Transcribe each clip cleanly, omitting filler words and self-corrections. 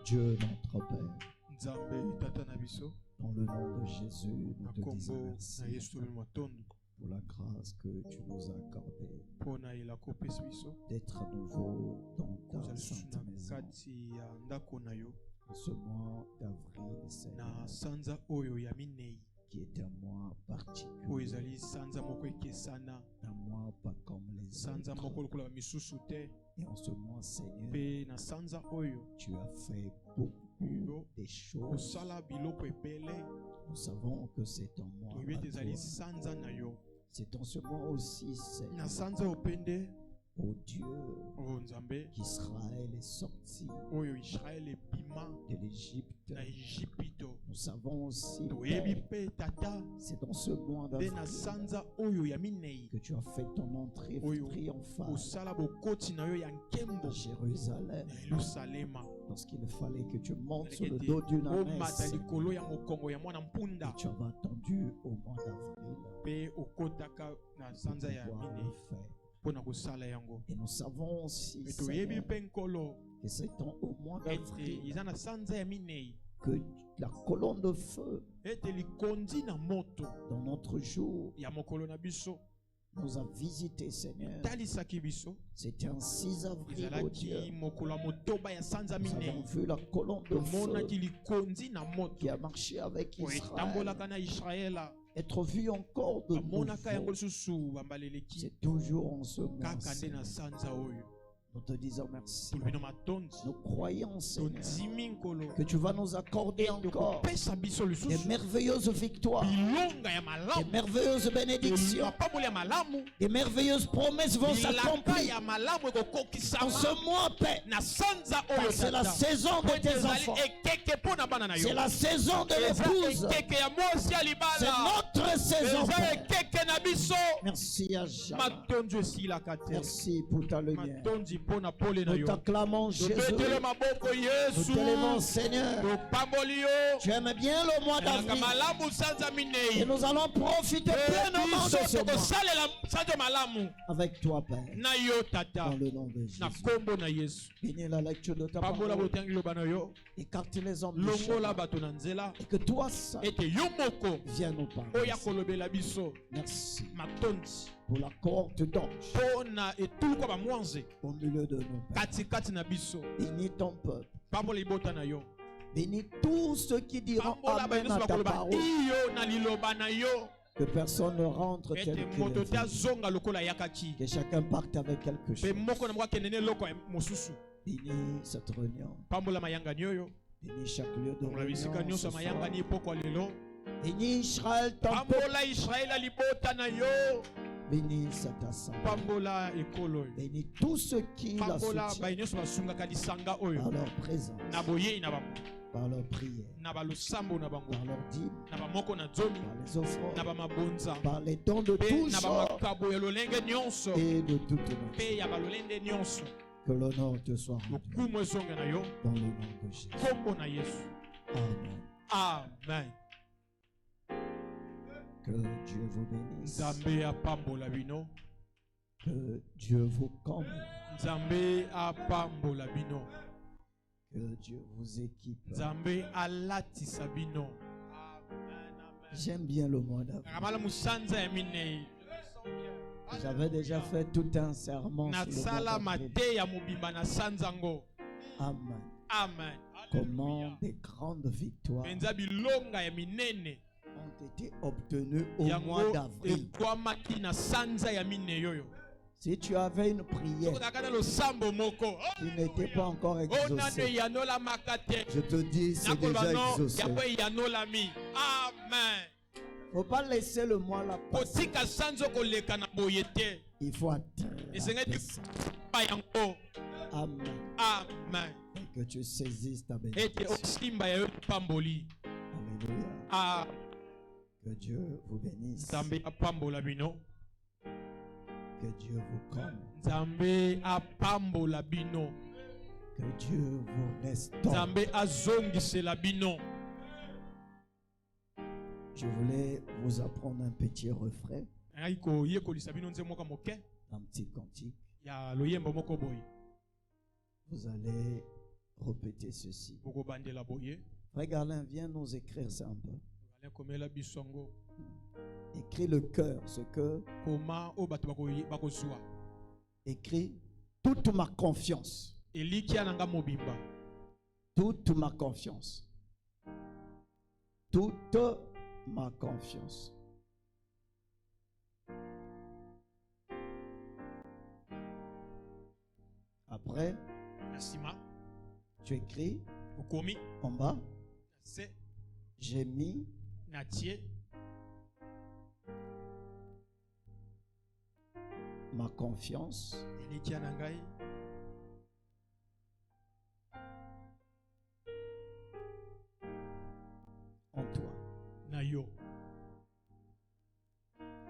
Dieu notre Père, Nzambe tata na biso dans le nom de Jésus, nous te disons kombo na merci Yesu tobeli matondo pour la grâce que tu nous as accordée mpona elaka opesi biso d'être à nouveau dans ta kozala lisusu sainte na maison. kati ya ndako na yo En ce mois d'avril, na Seigneur, sanza oyo ya minei qui est un mois oyo particulier, ezali sanza moko ekesana, un mois pas comme les sanza moko autres. lokola bamisusu te. Et en ce mois, Seigneur, Mpe na sanza oyo tu as fait beaucoup de choses. kosala biloko ebele, Nous savons que c'est un mois toyebi ete à ezali toi. sanza na yo. C'est en ce mois aussi, Seigneur, Na sanza oyo mpe nde ô Dieu, oyo Nzambe qu'Israël est sorti oyo Israele ebima de l'Égypte. na Ejipito. Nous savons aussi, Toyebi Père, mpe tata c'est dans ce mois nde d'avril na sanza oyo ya minei que tu as fait ton entrée Oyo, triomphale kosala bokoti na yo ya nkembo à Jérusalem, na Yerusalema, lorsqu'il fallait que tu montes sur le dos ete d'une omata ânesse. likolo ya mokongo ya mwana mpunda Et tu avais attendu au mois d'avril mpe okotaka na sanza ya pour pouvoir minei le faire. mpona kosala yango. Et nous savons aussi, E toyebi Seigneur, mpe nkolo que c'est au mois ete d'avril eza na sanza ya minei que la colonne de feu ete likondi na moto dans notre jour ya mokolo na biso nous a visité, Seigneur. talisaki biso. C'était un 6 avril, oh Dieu. Ezalaki mokolo ya motoba ya sanza Nous avons minei, vu la colonne de feu tomonaki likondi na moto qui a marché avec oyo Israël etambolaka na Israela. être vue encore de bamonaka yango nouveau. lisusu bambaleleki C'est toujours en ce mois, kaka nde na Seigneur. sanza oyo. Nous te disons merci. tolobi na matondi Nous croyons, Seigneur, tondimi nkolo que tu vas nous accorder encore tokopesa biso des lisusu merveilleuses victoires, bilonga ya des malamu, merveilleuses bénédictions, mapamboli ya malamu, des merveilleuses promesses vont bilaka s'accomplir ya malamu en ekokokisama ce mois, Père. na sanza oyo Car c'est la tata. saison Po de ete tes ezali enfants. ekeke mpo na bana na yo, C'est la saison de eza l'épouse. ekeke ya mwasi ya C'est libala, notre saison, eza Père. ekeke na biso. Merci à jamais. matondi esilaka te, Merci pour ta lumière. matondi mpo na pole na Nous yo. t'acclamons, Jésus. tobetele maboko Nous yesu, t'élevons, Seigneur. topamboli yo. Tu aimes bien le mois Elaka d'avril. malamu sanza Et minei, nous allons profiter pleinement de ce biso mois tokosalela sanza malamu avec toi, Père. na yo tata, Dans le nom de Jésus. na kombo na Yesu. Bénis la lecture de ta Pambola parole. botangi loba na yo, Écarte les hommes du longola chemin. bato na nzela, Et que toi seul ete yo moko viens nous parler. oya kolobela biso. Merci Matondi pour la cohorte d'anges mpona etuluka bamwanze au milieu de nous, Père. katikati na biso. Bénis ton peuple. Pambola libota na yo, Bénis tous ceux qui diront pambola Amen bayesu à ta bakoloba parole. iyo na liloba na yo, Que personne ne rentre tel ete qu'il moto est te venu. azonga lokola ayakaki, Que chacun parte avec quelque mpe chose. moko na moko akende ne eloko ya mosusu. Bénis cette réunion. Pambola mayangani oyo, Bénis chaque lieu de pambola bisika réunion. nyonso Ce ya soir. mayangani epokwa lelo. Bénis Israël, ton peuple. Pambola Israela libota na yo, Bénis cette assemblée. pambola ekolo oyo, Bénis tous ceux qui la pambola soutiennent baye nyonso basungaka lisanga oyo par leur présence, na boyei na bango, par leur prière, na balosambo na bango, par leur dîme, na bamoko na zomi, par les offrandes, na bamabonza, par les dons de mpe tout na genre bamakabo ya lolenge nyonso, et de toute nature. mpe ya balolende nyonso. Que l'honneur te soit rendu Lokumu ezonge na yo, dans le nom de Jésus. kombo na Yesu. Amen. Amen. Que Dieu vous bénisse. Nzambe apambola bino, Que Dieu vous comble. Nzambe apambola bino, Que Dieu vous équipe. Nzambe alatisa bino. J'aime bien le mois d'avril. Kamala musanza ya minei. J'avais déjà fait tout un serment sur le Nasala mois d'avril. mate ya mobimba na sanzango. Amen. Amen. Comment des grandes victoires Penza bilonga ya minene ont été obtenues au mois yango d'avril. ekwamaki na sanza ya minei oyo. Si tu avais une prière Sokotaka na losambo moko, qui n'était pas encore onano exaucée, yanola makate. je te dis, c'est Nakoloba déjà no exaucé. yakwe yanolami. Amen. Faut pas laisser le mois là passer. Kotika sanzo koleka na boye te. Il faut attendre. Esengeli ça. pa yango. Amen. Amen. Et que tu saisisses ta Ete bénédiction. osimba ya yo pamboli. Alléluia. Ah, Que Dieu vous bénisse. Nzambe apambola bino. Que Dieu vous comble. Nzambe apambola bino. Que Dieu vous restaure. Nzambe azongisela bino. Je voulais vous apprendre un petit refrain, Ayaki koyekolisa bino nze moko moke un petit cantique. ya loyembo moko boye. Vous allez répéter ceci. bokobandela boye Frère Garlin, viens nous écrire ça un peu. komela bisongo Écris le cœur, ce que. koma o bato bakozwa Écris toute ma confiance. elikia nanga mobimba Toute ma confiance. Toute ma confiance. Après, nasima tu écris okomi en bas, se j'ai mis natie ma confiance elikia na ngai en toi. na yo.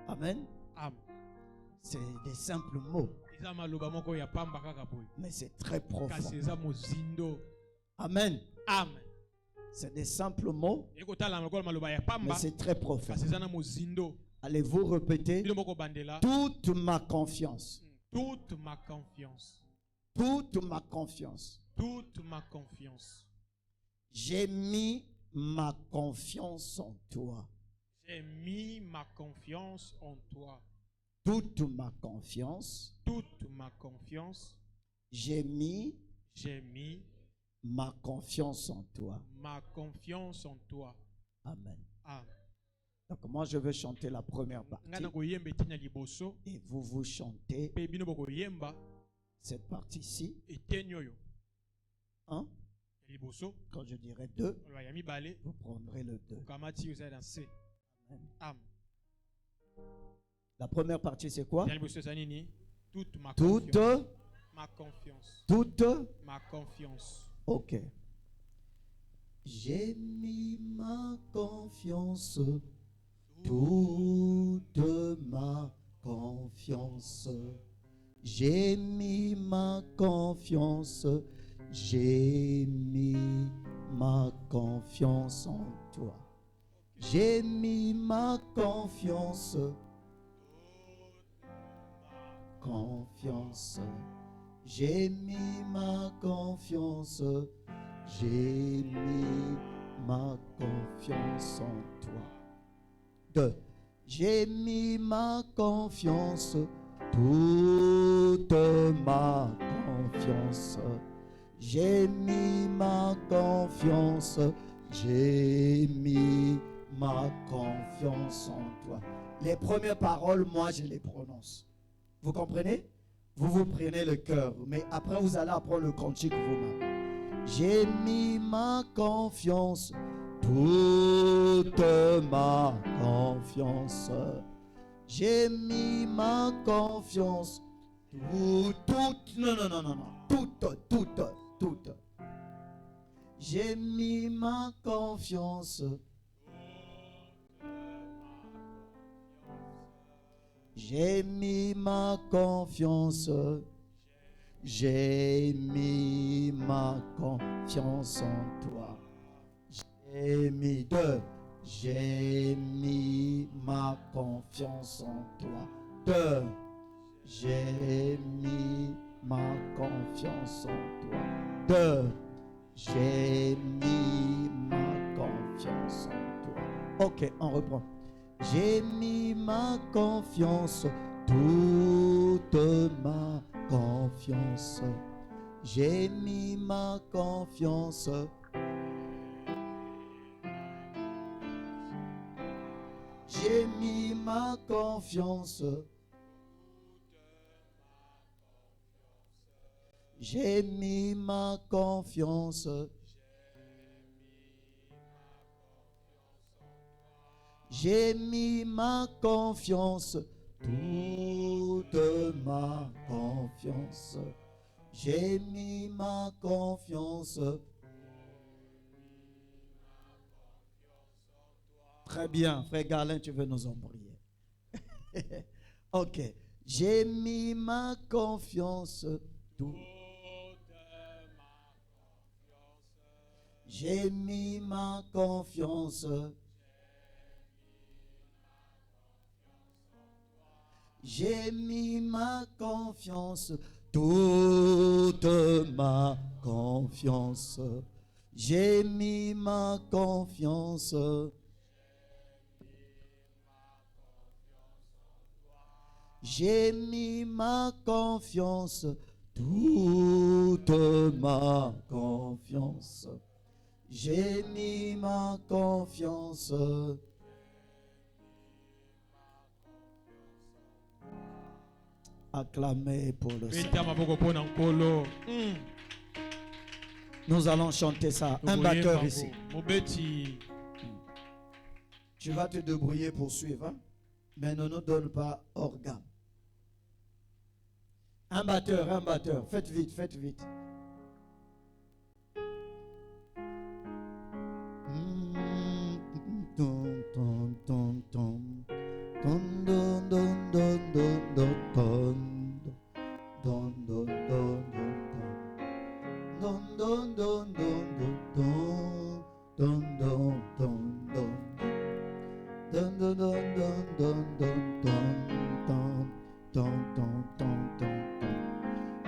Amen. Amen. C'est des simples mots, Eza maloba moko ya pamba kaka boye mais c'est très profond. kasi eza mozindo. Amen. Amen. C'est des simples mots, ekotala lokola maloba ya mais pamba c'est très profond. kasi eza na mozindo. Allez-vous répéter Bino moko bandela toute ma confiance. toute ma confiance. Toute ma confiance. Toute ma confiance. J'ai mis ma confiance en toi. J'ai mis ma confiance en toi. Toute ma confiance. Toute ma confiance. J'ai mis ma confiance en toi. Ma confiance en toi. Amen. Amen. Donc moi je vais chanter la première partie et vous chantez cette partie-ci. Un. Quand je dirai deux, vous prendrez le deux. Amen. La première partie c'est quoi? Toute ma confiance. Toute ma confiance. Ok. J'ai mis ma confiance, toute ma confiance. J'ai mis ma confiance, j'ai mis ma confiance en toi. J'ai mis ma confiance, j'ai mis ma confiance, j'ai mis ma confiance en toi. Deux. J'ai mis ma confiance, toute ma confiance. J'ai mis ma confiance, j'ai mis ma confiance en toi. Les premières paroles, moi je les prononce. Vous comprenez? Vous prenez le cœur, mais après vous allez apprendre le cantique vous-même. J'ai mis ma confiance, toute ma confiance. J'ai mis ma confiance, toute. J'ai mis ma confiance. J'ai mis ma confiance. J'ai mis ma confiance en toi. J'ai mis deux. J'ai mis ma confiance en toi. Deux. J'ai mis ma confiance en toi. Deux. J'ai mis ma confiance en toi. Ok, on reprend. J'ai mis ma confiance, toute ma confiance. J'ai mis ma confiance. J'ai mis ma confiance. J'ai mis ma confiance. J'ai mis ma confiance, toute ma confiance. J'ai mis ma confiance. Très bien, frère Garlin, tu veux nous en prier. Ok. J'ai mis ma confiance, j'ai mis ma confiance. J'ai mis ma confiance, toute toute ma confiance. J'ai mis ma confiance. J'ai mis ma confiance, toute ma confiance. J'ai mis ma confiance. Acclamez pour le Seigneur. Nous allons chanter ça. Un batteur ici. Tu vas te débrouiller pour suivre, hein? Mais ne nous donne pas organe. Un batteur. Faites vite, faites vite.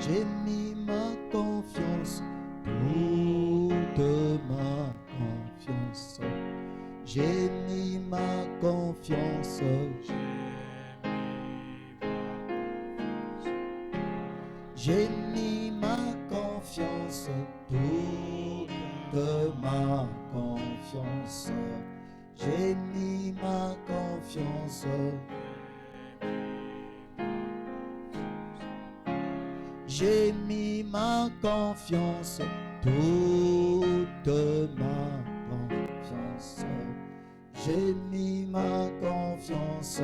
J'ai mis ma confiance, toute ma confiance. J'ai mis ma confiance. J'ai mis ma confiance, toute ma confiance. J'ai mis ma confiance. J'ai mis ma confiance, toute ma confiance. J'ai mis ma confiance.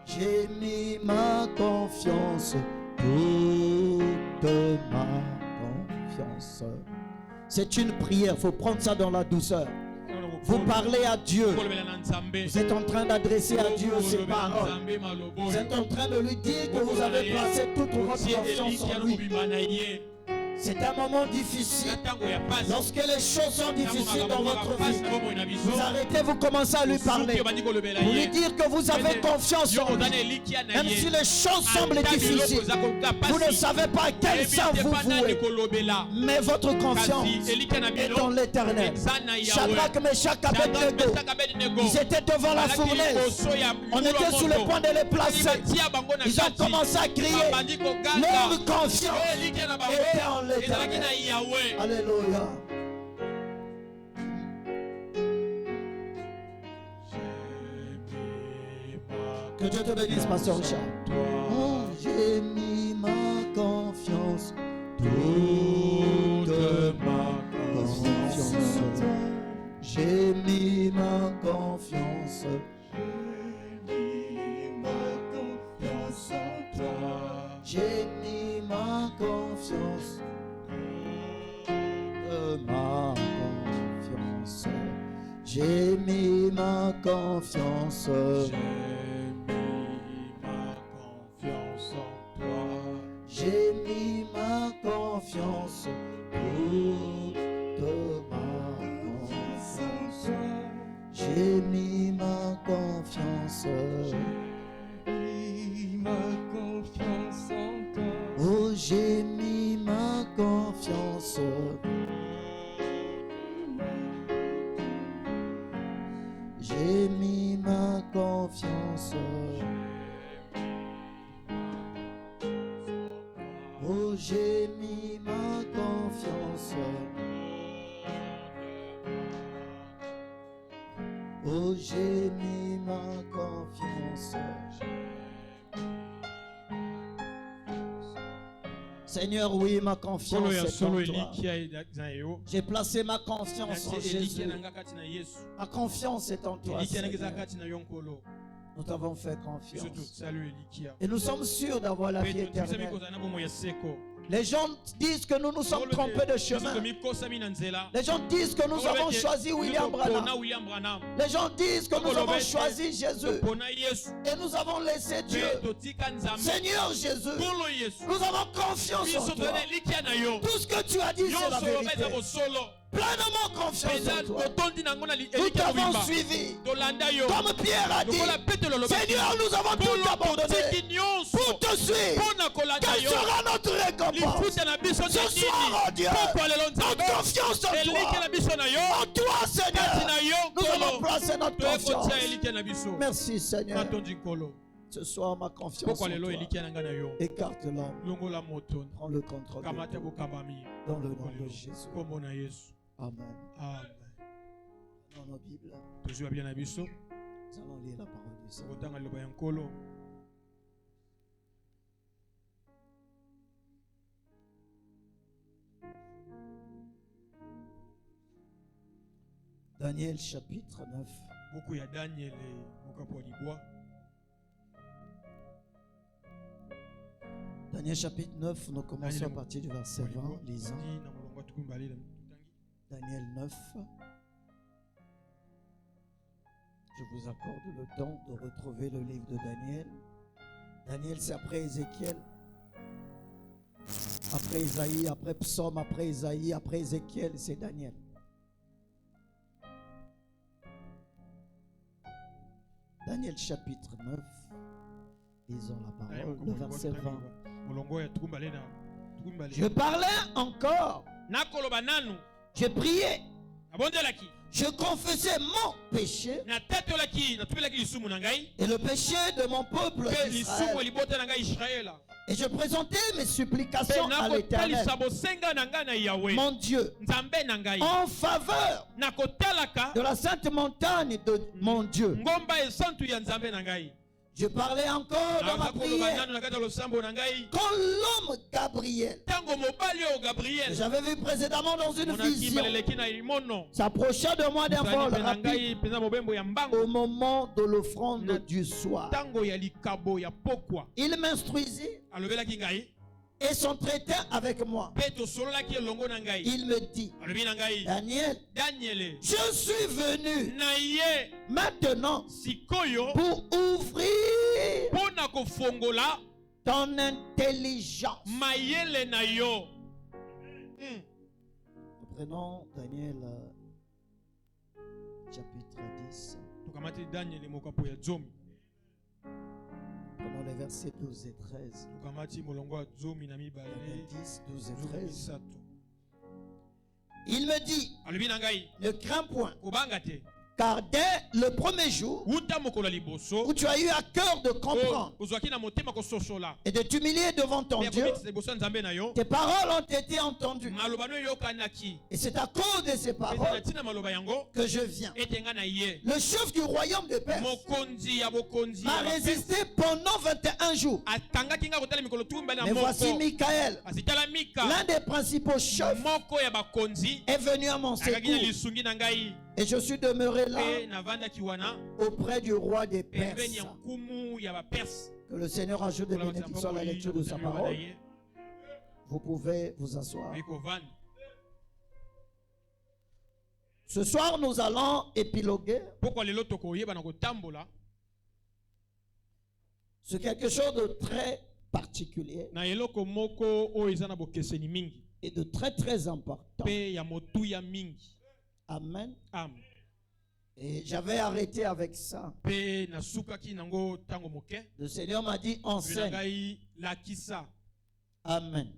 J'ai mis ma confiance, toute ma confiance. C'est une prière, il faut prendre ça dans la douceur. Vous parlez à Dieu. Vous êtes en train d'adresser à Dieu ces paroles. Vous êtes en train de lui dire que vous avez placé toute votre confiance en lui. C'est un moment difficile. Lorsque les choses sont difficiles dans votre vie, vous arrêtez, vous commencez à lui parler. Vous lui dire que vous avez confiance en lui. Même si les choses semblent difficiles, vous ne savez pas quel sort vous vouez. Mais votre confiance est dans l'Éternel. Shadrach, Meshach, Abednego, ils étaient devant la fournaise. On était sous le point de les placer. Ils ont commencé à crier. Leur confiance était en l'Éternel. Alléluia. Que Dieu te bénisse, pasteur Richard. Oh, j'ai mis ma confiance, toute ma confiance. J'ai mis ma confiance. J'ai mis ma confiance. Ma confiance. J'ai mis ma confiance. J'ai mis ma confiance en toi. J'ai mis ma confiance. J'ai mis ma confiance en toi. Oh, j'ai mis ma confiance. J'ai mis ma confiance. Oh, j'ai mis ma confiance. Oh, j'ai mis ma confiance. Seigneur, oui, ma confiance est en toi. J'ai placé ma confiance en Jésus. Ma confiance est en toi, Seigneur. Nous t'avons fait confiance. Et nous sommes sûrs d'avoir la vie éternelle. Les gens disent que nous nous sommes trompés de chemin. Les gens disent que nous avons choisi William Branham. Les gens disent que nous avons choisi Jésus. Et nous avons laissé Dieu. Seigneur Jésus, nous avons confiance en toi. Tout ce que tu as dit, c'est la vérité. pleinement confiance en toi. Nous Nous t'avons suivi. Comme Pierre a dit, Seigneur, nous avons tout abandonné pour te suivre. Quelle sera notre récompense? Ce soir, oh Dieu, notre confiance en toi. En toi, Seigneur, nous avons placé notre confiance. Merci, Seigneur. Ce soir, ma confiance en toi. Écarte l'homme. Prends le contrôle. Dans le nom de Jésus. Amen. Dans nos Bibles, nous allons lire la parole du Seigneur. Daniel chapitre 9. Daniel chapitre 9, nous commençons à partir du verset 20, lisant. Daniel 9. Je vous accorde le temps de retrouver le livre de Daniel. Daniel, c'est après Ézéchiel, après Isaïe, après Psaume, après Isaïe, après Ézéchiel, c'est Daniel. Daniel chapitre 9, lisons la parole, le verset 20. Je parlais encore, je priais, je confessais mon péché et le péché de mon peuple Israël. Et je présentais mes supplications à l'Éternel, mon Dieu, en faveur de la sainte montagne de mon Dieu. Je parlais encore dans ma prière quand l'homme Gabriel, que j'avais vu précédemment dans une vision, s'approcha de moi d'un vol rapide au moment de l'offrande du soir. Il m'instruisit et s'entretint avec moi. Il me dit, Daniel, je suis venu maintenant pour ouvrir ton intelligence. Prenons Daniel chapitre 10. Prenons les versets 12 et 13. Daniel 10, 12 et 13. Il me dit, ne crains point, car dès le premier jour où tu as eu à cœur de comprendre et de t'humilier devant ton Dieu, tes paroles ont été entendues. Et c'est à cause de ces paroles que je viens. Le chef du royaume de Perse m'a résisté pendant 21 jours. Mais voici Michael, l'un des principaux chefs, est venu à mon secours. Et je suis demeuré là auprès du roi des Perses. Que le Seigneur ajoute des bénédictions à la lecture de sa parole. Vous pouvez vous asseoir. Ce soir, nous allons épiloguer sur quelque chose de très particulier et de très très important. Amen. Et j'avais arrêté avec ça. Le Seigneur m'a dit enseigne. Amen.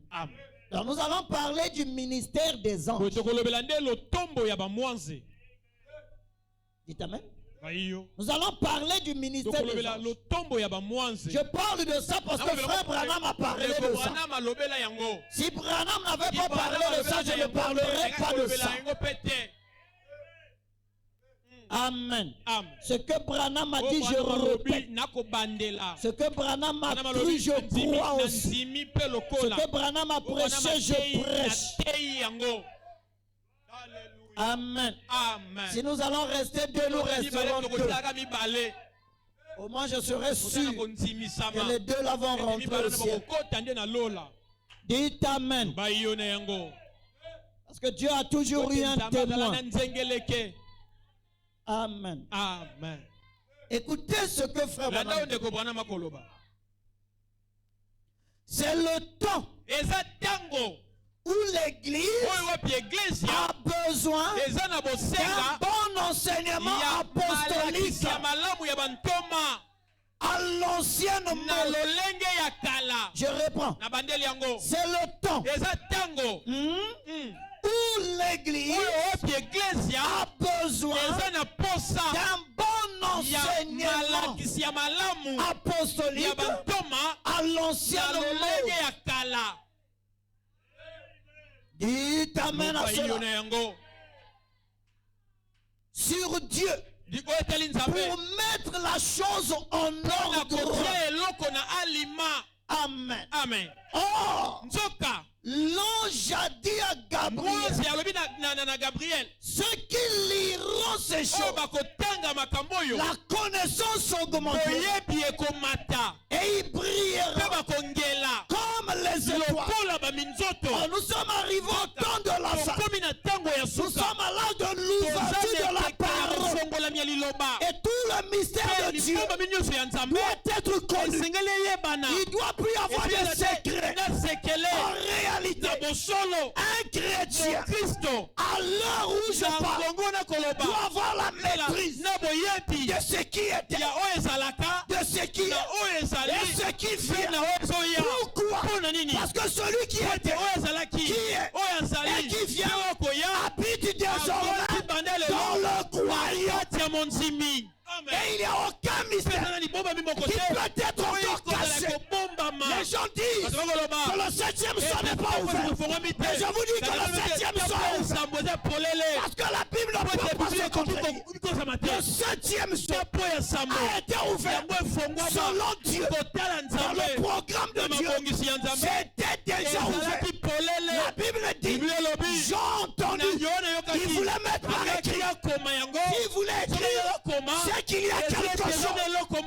Alors nous allons parler du ministère des anges. Dites amen. Nous allons parler du ministère des anges. Je parle de ça parce que frère Branham a parlé de ça. Si Branham n'avait pas parlé de ça, je ne parlerai pas de ça. Amen. Ce que Branham a dit, je répète. Ce que Branham a cru, je crois aussi. Ce que Branham a prêché, je prêche. Amen. Si nous allons rester deux, nous resterons deux. Au moins, je serai sûr que les deux là vont rentrer au ciel. Dites Amen. Parce que Dieu a toujours eu un témoin. Amen. Écoutez ce que frère Branham dit. C'est le temps où l'église oyo wapi eglise a besoin eza na d'un bosenga bon enseignement ya apostolique malakisi ya malamu ya bantoma à l'ancienne na mode. lolenge ya kala Je reprends. na bandeli yango C'est le temps eza ntango où l'église oyo wapi eglise a besoin eza na posa d'un bon ya enseignement malakisi ya malamu ya apostolique bantoma à na l'ancienne lolenge mode. ya kala. Dites amen à Luka cela. iyo na yango Sur Dieu oyo etali nzambe pour mettre la chose en na ordre. kotia eloko na alima. Amen. Amen. Or, Nzoka l'ange a dit à Gabriel, mwasi alobi na Gabriel ceux qui liront ces oyo choses, bakotanga makambo oyo la connaissance augmentera boyebi ekomata et il mpe brillera bakongela comme les étoiles. lokola baminzoto. Oh, nous sommes arrivés au temps de la fin. Tokomi na ntango ya Nous suka sommes à l'âge de l'ouverture de la parole. kosongolami ya liloba Et tout le mystère de Dieu libombami nyonso ya nzambe doit être connu. esengeli eyebana Il ne doit plus y avoir de secret. na sekele En réalité, na bosolo un chrétien, kristo à l'heure où je na parle, ngongo na koloba doit avoir la maîtrise na boyebi de ce qui était, ya oyo ezalaka de ce qui na est oyo ezali et ce qui mpe vient. na oyo ezoya. Pourquoi? Mpo na nini? Parce que celui qui était oyo ezalaki qui est oyo azali et qui vient mpe oyo koya habite désormais akoti banda lelo dans le royaume. kati ya mondimi. Et il n'y a aucun mystère na libombami moko qui te peut être oyo encore caché. ekozala kobombama. Les gens disent Bato bakoloba que le septième son n'est pas ouvert. Mais je vous dis que le septième son est ouvert. nsambo eza polele Parce que la Bible ne peut pas se contredire. kosama te Le septième son po ya sambo a été ouvert yango efongwama selon Dieu. kotala Dans nzambe le programme na de Dieu, mabongisi ya nzambe c'était déjà ouvert. ezalaki polele. La Bible dit, Biblia elobi j'ai entendu, na yo nayokaki il voulait mettre par écrit. akoma yango Il voulait écrire, koma c'est qu'il y a quelque chose.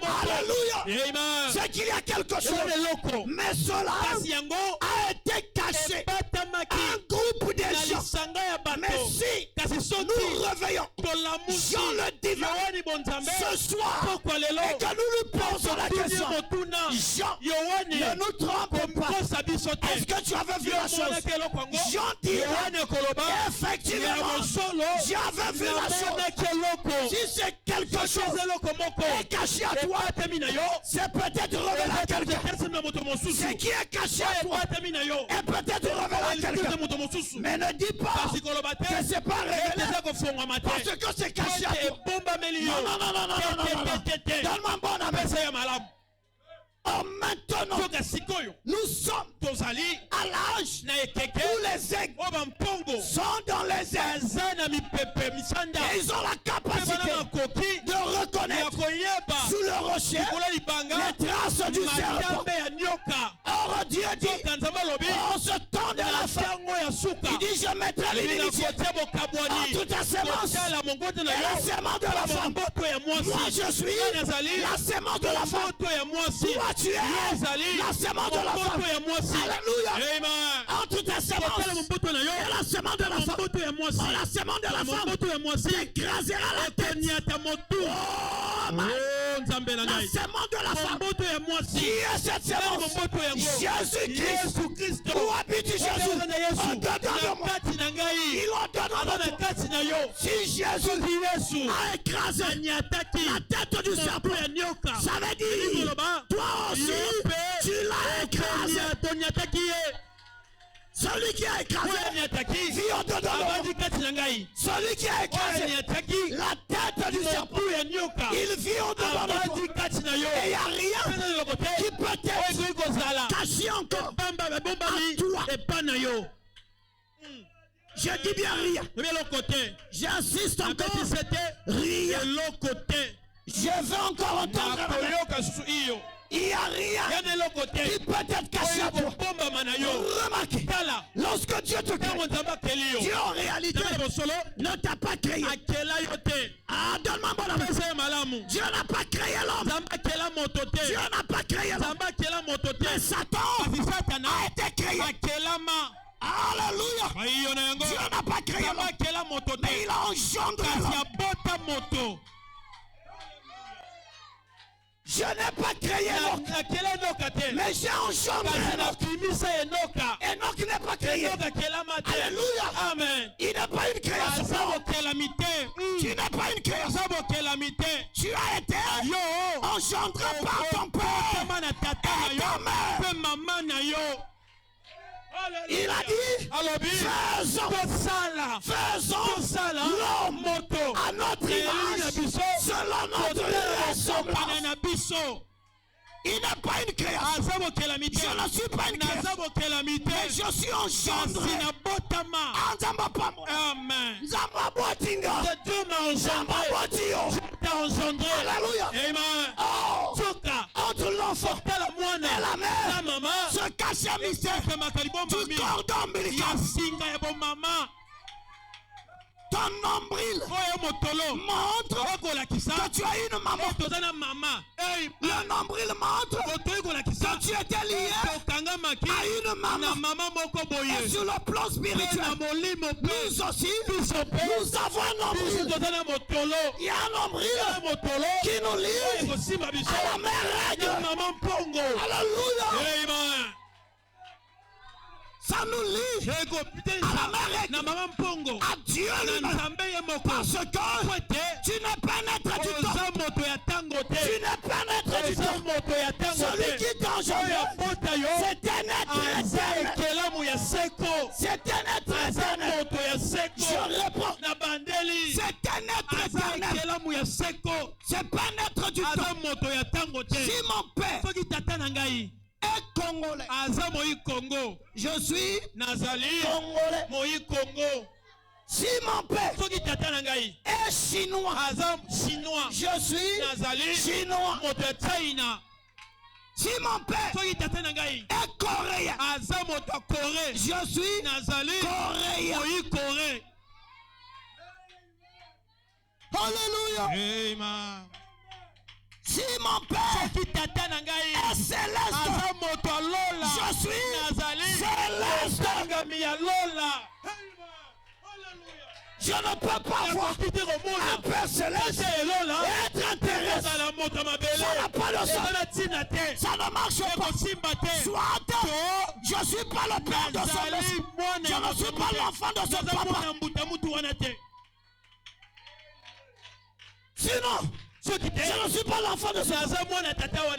Alléluia. Amen. C'est qu'il y a quelque chose. eloko Mais cela kasi yango a été caché. ebatamaki Un groupe de na gens. lisanga ya Mais bato si kasi nous soki réveillons tolamusi Jean le divin yohani bonzambe ce soir pokwa lelo et que nous lui posons la question, motuna Jean, yohani ne nous trompe pas. komposa biso te Est-ce que tu avais vu la chose? yomonaki eloko yango Jean dit, yohani ekoloba ya effectivement, mosolo j'avais vu la chose. namonaki eloko Si c'est quelque chose chose eloko moko est caché à toi, ekwatami na yo c'est peut-être révélé à quelqu'un. ekwatami na moto mosusu Ce qui est caché à toi ekwatami na yo est peut-être révélé à quelqu'un. elikisa moto mosusu Mais ne dis pas kasi koloba te que c'est pas révélé eza kofongwama te parce que c'est caché à ete toi. ebombameli yo Non, non, non, non, non, non, non, non. te Donne-moi un bon amen. pesa ya malamu. Oh, maintenant, Soka sikoyo nous sommes tozali à l'âge na ekeke où les aigles oyo bampongo sont dans les airs baza na mipepe misanda et ils ont la mpe bana capacité makoki de ya reconnaître koyeba sous le rocher likolo libanga les traces du serpent. matambe ya nyoka. Or Dieu dit, Soka nzambe alobi en ce temps de la fin, ntango ya suka il dit, je mettrai l'inimitié nakotia bokabwani entre ta sémence kotala mongote na et la yo sémence de la femme. mboto ya Moi, mwasi je suis Nga nazali la sémence de la femme. mboto ya mwasi Toi, tu es ezali la sémence de la femme. mboto ya mwasi. Alléluia. Amen. Entre ta kotala sémence mboto na yo et la sémence de la femme. mboto ya mwasi Oh, la sémence de la femme mboto ya mwasi écrasera la tête. ekoniata motu. Oh, my. Oh, nzambe na La ngai sémence de la femme. mboto ya Qui mwasi est cette sémence? mboto yango Jésus-Christ. yesu kristo Où habite Jésus? na yesu En dedans de na moi. kati na ngai Il ordonne aza na de toi. kati na yo Si Jésus soki yesu a écrasé anyataki la tête du serpent, moto ya nyoka ça veut dire, koloba toi aussi, yo mpe tu l'as écrasé. tonyataki ye Celui qui a écrasé oyo anyataki vit en dedans de moi. avandi kati na ngai Celui qui a oyo écrasé anyataki la tête du serpent, motu ya nyoka il vit en dedans de avandi toi. kati na yo Et il n'y a rien pena leloko te qui peut oyo être ekoki kozala caché encore. ebombami À toi. epa na yo Je dis bien rien. lobi eloko te J'insiste encore. nabetisi te Rien. eloko te Je veux encore entendre. nakoyoka susu iyo Il n'y a rien yana eloko qui te peut être caché à oyo toi. kobombama na yo Remarquez, tala lorsque Dieu te crée, ntango nzambe akeli yo Dieu en réalité nzambe na bosolo ne t'a pas créé. akela yo te Ah, donne-moi un bon avis. pesa ya malamu Dieu n'a pas créé l'homme. nzambe akela moto te Dieu n'a pas créé l'homme. nzambe akela moto te Mais Satan kasi satana a été créé. akelama Alléluia. maiyo na yango Dieu n'a pas créé nzambe l'homme. akela moto te Mais il a engendré kasi l'homme. abota moto Je n'ai pas créé Enoch. akela enoka te Mais j'ai engendré kasi Enoch. nabimisa enoka Enoch n'est pas créé. enoka akela Il a dit, faisons l'homme à notre image, selon notre ressemblance. Il n'est pas une création. Je ne suis pas une création. Mais je suis engendré. Amen. Alléluia. Oh, entre l'enfant et la mère se cache un mystère du cordon ombilical. Ton nombril montre que tu as une maman. Le nombril montre que tu étais lié à une maman. Et sur le plan spirituel, nous aussi, nous avons un nombril. Il y a un nombril qui nous lie à la mère règle. Alléluia. Ça nous lie à la mère règle, à Dieu lui-même. Parce que tu n'es pas naître du temps. Tu n'es pas naître du temps. Celui qui t'engendre, c'est un être éternel. C'est un être éternel. Je réponds. C'est un être éternel. C'est pas un être du temps. Si mon père est congolais, je suis congolais. Si mon père est chinois, je suis chinois. Si mon père est coréen, je suis coréen. Alléluia. Amen. Si mon père est céleste, je suis céleste. Je ne peux pas voir un père céleste et être intéressé. Ça n'a pas de sens. Ça ne marche pas. Soit je ne suis pas le père de ce monsieur. Je ne suis pas l'enfant de ce papa. Sinon, je ne suis pas l'enfant de ce papa.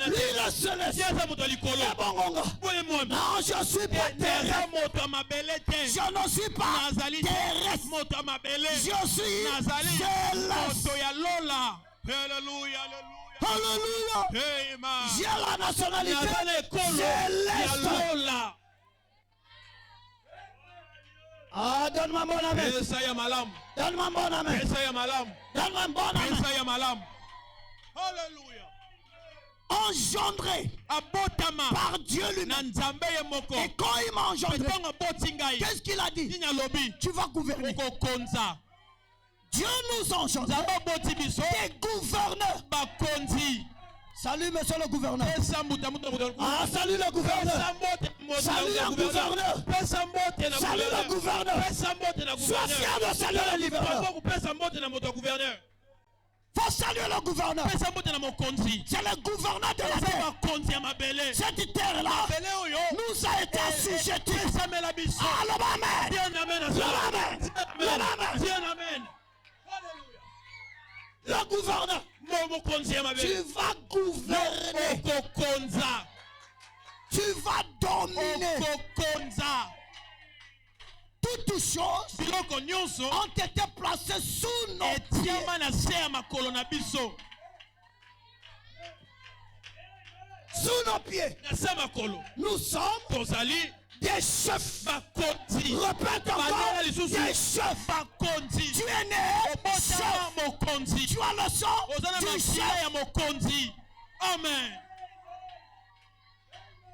Lui le céleste. Non, je suis pas terrestre. Je ne suis pas terrestre. Je suis céleste. Alléluia. Alléluia. J'ai la nationalité céleste. Ah, donne-moi mon amen. Donne-moi mon amen. Donne-moi un bon amen. Alléluia. Engendré par Dieu lui-même. Et quand il m'a engendré, qu'est-ce qu'il a dit? Tu vas gouverner. Dieu nous engendre des gouverneurs. Salut monsieur le gouverneur. Ah, salut le gouverneur. Salut le gouverneur. Salut le gouverneur. Sois fier de saluer le gouverneur. Faut saluer le gouverneur. C'est le gouverneur de la terre. Cette terre-là nous a été assujettis. Le gouverneur. Tu vas gouverner. Tu vas dominer. Toutes choses ont été placées sous nos pieds. Sous nos pieds. Nous sommes des chefs. Répète encore. Des chefs. Tu es né chef. Tu as le sang du chef. Amen.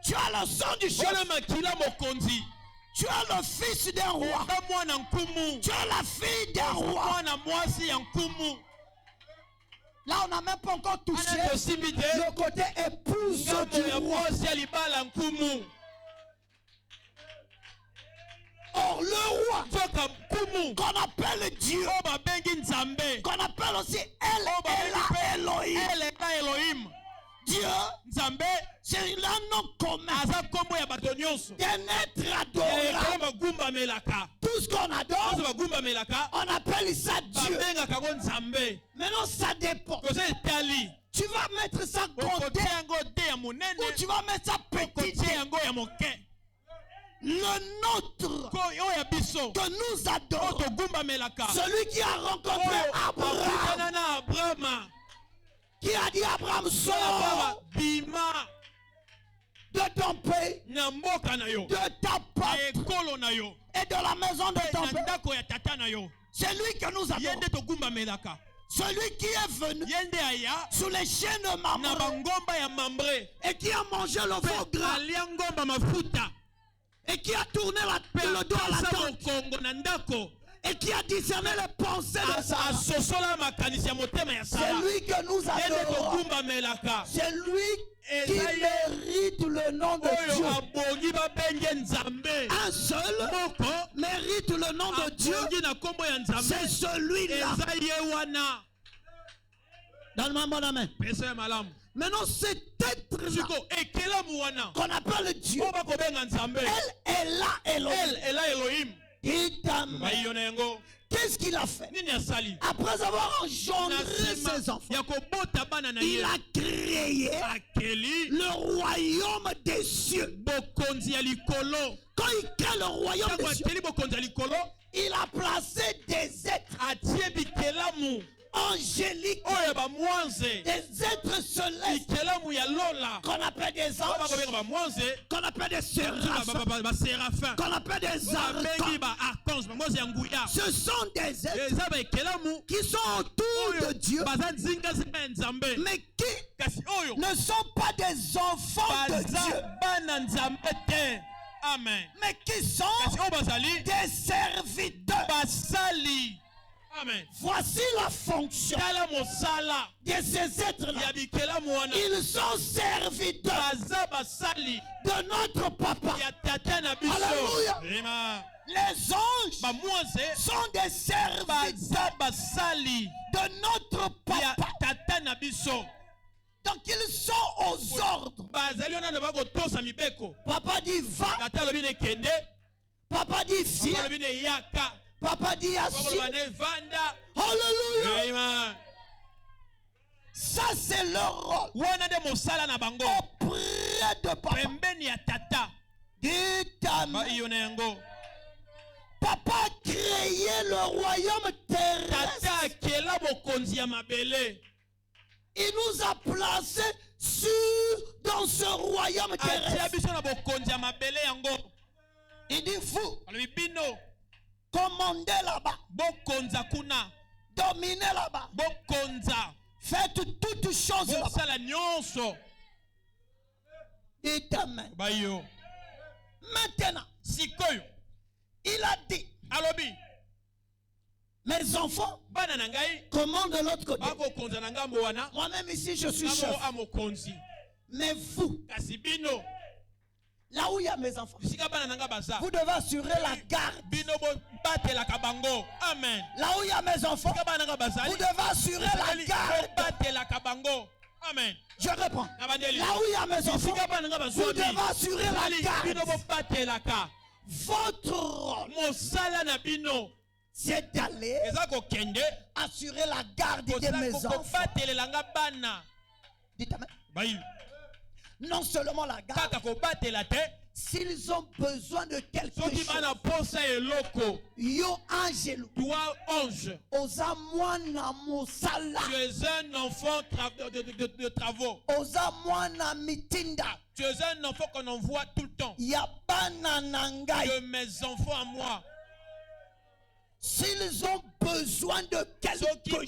Tu as le sang du chef. Tu es le fils d'un roi. Tu es la fille d'un roi. Là, on n'a même pas encore touché le côté épouse du roi. Or, le roi qu'on appelle Dieu, qu'on appelle aussi El Elohim. Dieu, c'est un nom commun d'un être adorable. Tout ce qu'on adore, on appelle ça Dieu. Maintenant, ça dépend Tu vas mettre ça côté ou tu vas mettre ça petit. Le nôtre que nous adorons, celui qui a rencontré Abraham, qui a dit Abraham, sors de ton pays, de ta porte et de la maison de ton père. C'est lui que nous adorons. Celui qui est venu sous les chaînes de Mamré et qui a mangé le veau gras et qui a tourné le dos à la tente et qui a discerné les pensées de Sarah. C'est lui que nous adorons. C'est lui qui mérite le nom de Dieu. Un seul mérite le nom de Dieu. C'est celui-là. Donne-moi mon amen. Maintenant, cet être-là qu'on appelle Dieu, elle est là, Elohim. Qu'est-ce qu'il a fait? Après avoir engendré ses enfants, il a créé le royaume des cieux. Quand il crée le royaume des cieux, il a placé des êtres angéliques, des êtres célestes qu'on appelle des anges, qu'on appelle des séraphins, qu'on appelle des archanges. Ce sont des êtres qui sont autour de Dieu, mais qui ne sont pas des enfants de Dieu. Amen. Mais qui sont des serviteurs. Amen. Voici la fonction de ces êtres-là. Ils sont serviteurs de notre papa. Alléluia. Les anges sont des serviteurs de notre papa. Donc ils sont aux ordres. Papa dit va. Papa dit viens. Papa dit assis. Alléluia. Ça c'est leur rôle. Auprès de papa. Dites-moi. Papa a créé le royaume terrestre. Il nous a placés dans ce royaume terrestre. Il dit vous, commandez là-bas, dominez là-bas, faites toutes choses là-bas. Dites amen. Maintenant, il a dit, mes enfants, comment de l'autre côté? Moi-même ici, je suis chef. Mais vous, là où il y a mes enfants, vous devez assurer la garde. Amen. Là où il y a mes enfants, vous devez assurer la garde. Amen. Je reprends. Là où il y a mes enfants, vous devez assurer la garde. Votre rôle, c'est d'aller assurer la garde de mes enfants. Dites amen. Non seulement la garde, s'ils ont besoin de quelque chose, yo angelo, oza mwana mosala, tu es un enfant de travaux, oza mwana mitinda, tu es un enfant qu'on envoie tout le temps, ya bana nangai, de mes enfants à moi. S'ils ont besoin de quelque chose,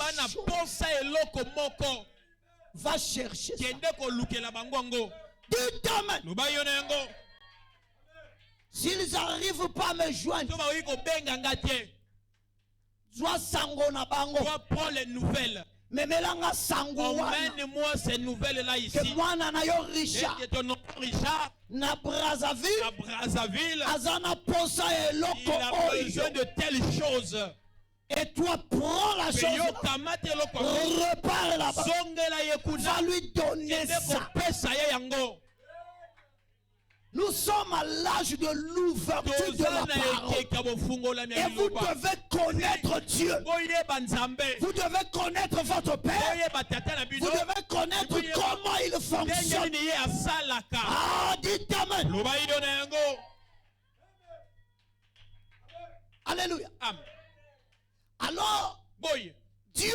va chercher ça. Dites amen. S'ils n'arrivent pas à me joindre, soit sango na bango, prends les nouvelles. Mais melanga sango wana. Emmène-moi ces nouvelles-là ici. Que moi na yo Richard. Et ton nom Richard. Na Brazzaville. Azana posa eloko. Il a besoin de telles choses. Et toi prends la chose. Repars là-bas. Va lui donner ça. Nous sommes à l'âge de l'ouverture de la parole. Et vous devez connaître Dieu. Vous devez connaître votre Père. Vous devez connaître comment il fonctionne. Ah, dites Amen. Alléluia. Alors, Dieu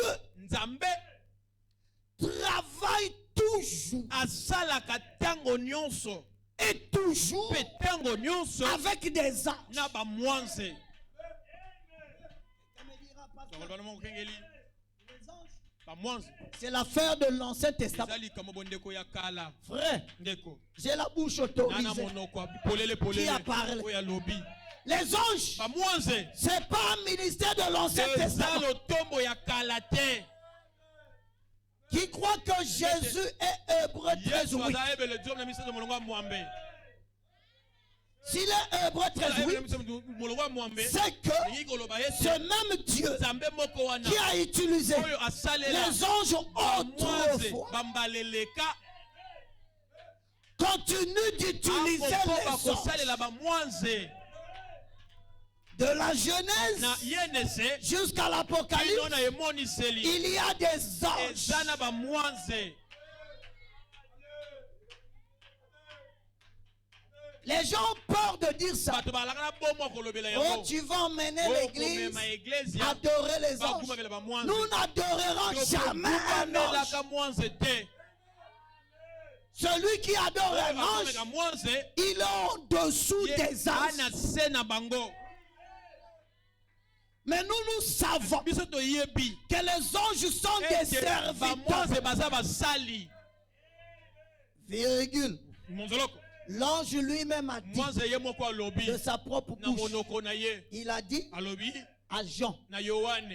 travaille toujours. Et toujours avec des anges. C'est l'affaire de l'Ancien Testament. Frère, j'ai la bouche autorisée. Qui a parlé? Les anges, c'est pas un ministère de l'Ancien Testament. Qui croit que Jésus est hébreu 13, oui. S'il est hébreu 13, oui, c'est que ce même Dieu qui a utilisé les anges autrefois continue d'utiliser les anges. De la Genèse jusqu'à l'Apocalypse, il y a des anges. Les gens ont peur de dire ça. Oh, tu vas emmener l'église adorer les anges. Nous n'adorerons jamais un ange. Celui qui adore un ange, il est au-dessous des anges. Mais nous savons que les anges sont des serviteurs. Virgule. L'ange lui-même a dit de sa propre bouche. Il a dit à Jean,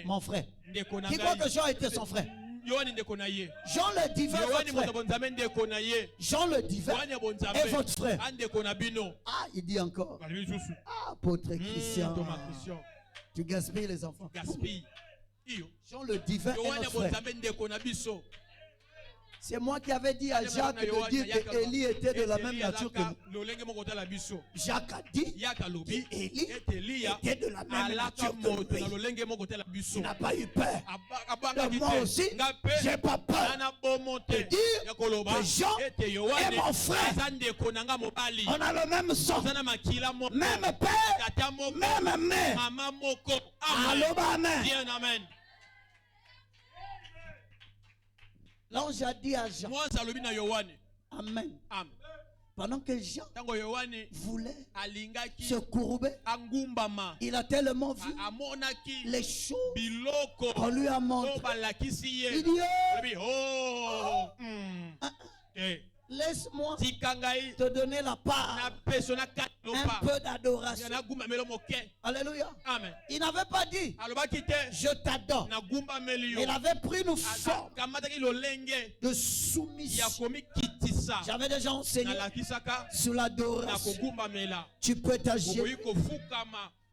mon frère. Qui croit que Jean était son frère? Jean le divin est votre frère. Jean le divin est votre frère. Ah, il dit encore. Ah, apôtre Christian. Tu gaspilles les enfants. Jean le divin est notre frère. C'est moi qui avais dit à Jacques de dire que Élie était de la même nature que nous. Jacques a dit Élie était de la même nature que nous. Il n'a pas eu peur. Et moi aussi, je n'ai pas peur de dire que Jean est mon frère. On a le même sang, même père, même mère. Amen. L'ange a dit à Jean, Amen. Pendant que Jean voulait se courber, il a tellement vu les choses qu'on lui a montré. Il dit, laisse-moi te donner la part, un peu d'adoration. Alléluia. Amen. Il n'avait pas dit je t'adore. Il avait pris une forme de soumission. J'avais déjà enseigné sur l'adoration. Tu peux t'agir,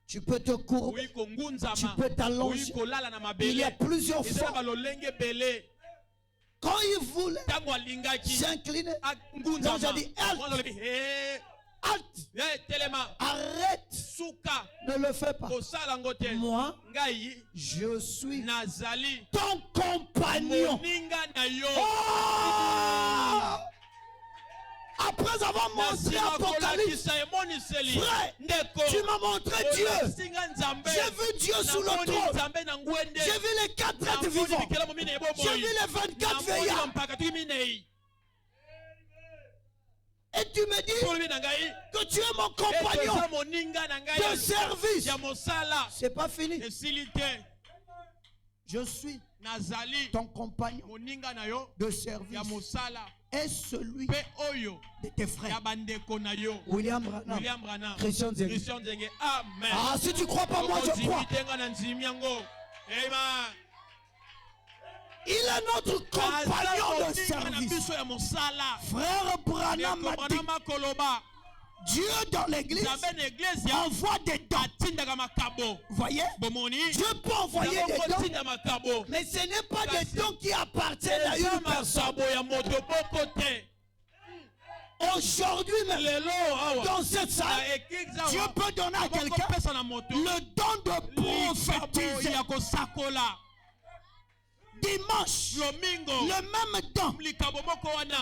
tu peux te courber, tu peux t'allonger. Il y a plusieurs formes. Quand il voulait s'incliner, l'ange a dit halte, arrête, ne le fais pas. Moi, je suis ton compagnon. Oh! Après avoir montré Apocalypse, frère, tu m'as montré Dieu. J'ai vu Dieu sous le trône. J'ai vu les 4 êtres vivants. J'ai vu les 24 veillards. Et tu me dis que tu es mon compagnon de service. C'est pas fini. Je suis ton compagnon de service et celui de tes frères. William Branham, Christian Zenge. Amen. Ah, si tu ne crois pas, moi je crois. Il est notre compagnon de service. Frère Branham m'a dit, Dieu dans l'église envoie des dons. Voyez, Dieu peut envoyer des dons, mais ce n'est pas des dons qui appartiennent à une personne. Aujourd'hui même, dans cette salle, Dieu peut donner à quelqu'un le don de prophétiser. Dimanche, le même don,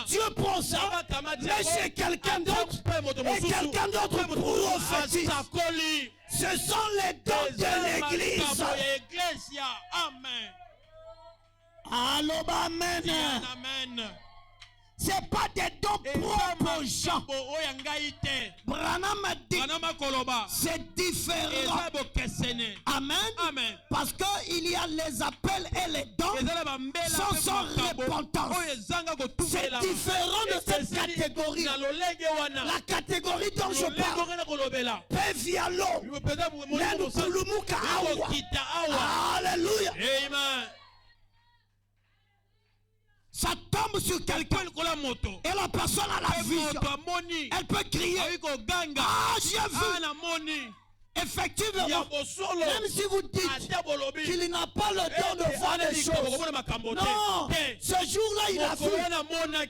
Dieu prend ça, mais chez quelqu'un d'autre, et quelqu'un d'autre prophétise. Ce sont les dons de l'église. Allô, amen. C'est pas des dons propres aux gens. Branham a dit, c'est différent. Amen. Parce qu'il y a les appels et les dons sans repentance. C'est différent de cette catégorie. La catégorie dont je parle. Pevialo. Nenkulumuka awa. Alléluia. Amen. Ça tombe sur quelqu'un et la personne a la vision. Elle peut crier. Ah, j'ai vu. Effectivement, même si vous dites qu'il n'a pas le don de voir les choses, non, ce jour-là il a vu,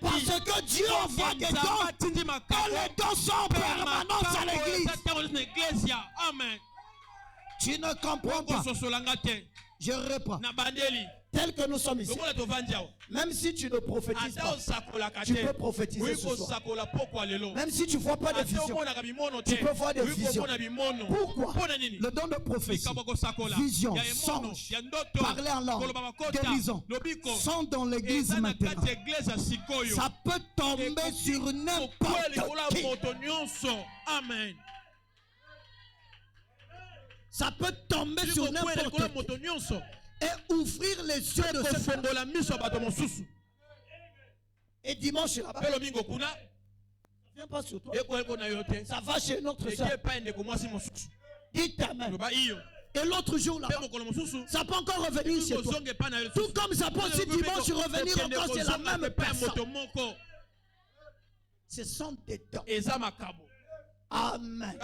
parce que Dieu envoie des dons et les dons sont en permanence à l'église. Tu ne comprends pas. Je reprends. Tel que nous sommes ici, même si tu ne prophétises pas, tu peux prophétiser ce soir. Même si tu ne vois pas de vision, tu peux voir des visions. Pourquoi? Le don de prophétie, vision, songe, parler en langue, guérison, sont dans l'église maintenant. Ça peut tomber sur n'importe qui. Amen. Ça peut tomber sur n'importe qui. Et ouvrir les yeux de ce peuple. Et dimanche là-bas, ça ne vient pas sur toi. Ça va chez notre soeur. Dites amen. Et l'autre jour là, ça peut encore revenir chez toi. Tout comme ça peut aussi dimanche revenir encore chez la même personne. Ce sont des dons. Amen.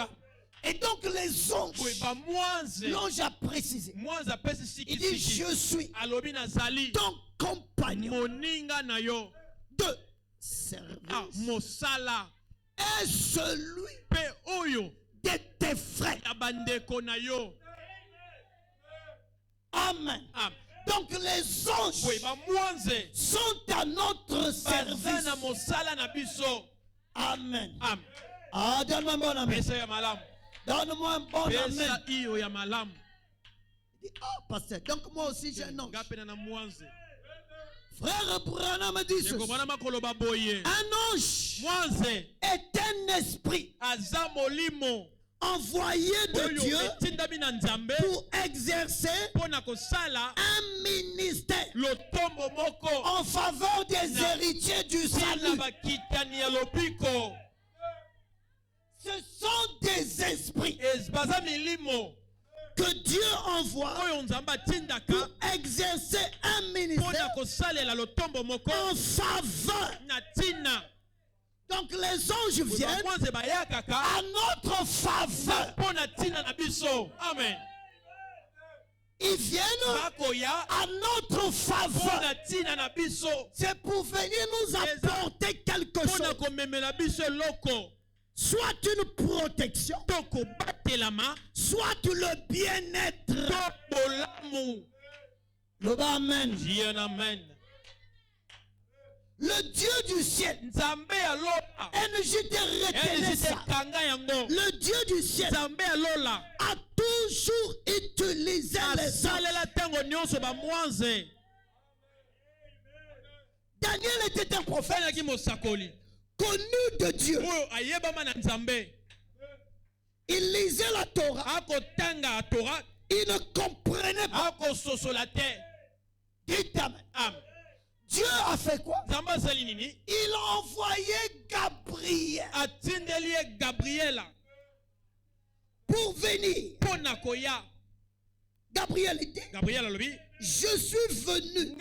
Et donc les anges, l'ange a précisé. Il dit, je suis ton compagnon de service et celui de tes frères. Amen. Donc les anges sont à notre service. Amen. Ah, donne-moi un bon amen. Donne-moi un bon amen. Ah, pasteur, donc moi aussi j'ai un ange. Frère Branham me dit ceci. Un ange est un esprit envoyé de Dieu pour exercer un ministère en faveur des héritiers du salut. Ce sont des esprits que Dieu envoie pour exercer un ministère en faveur. Donc les anges viennent à notre faveur. Amen. Ils viennent à notre faveur. C'est pour venir nous apporter quelque chose. Soit une protection, soit le bien-être. Le amen. Le Dieu du ciel, NJT retenez ça. Le Dieu du ciel a toujours utilisé les anges. Daniel était un prophète connu de Dieu. Il lisait la Torah. Il ne comprenait pas. Dites amen. Dieu a fait quoi? Il a envoyé Gabriel pour venir. Gabriel dit, je suis venu.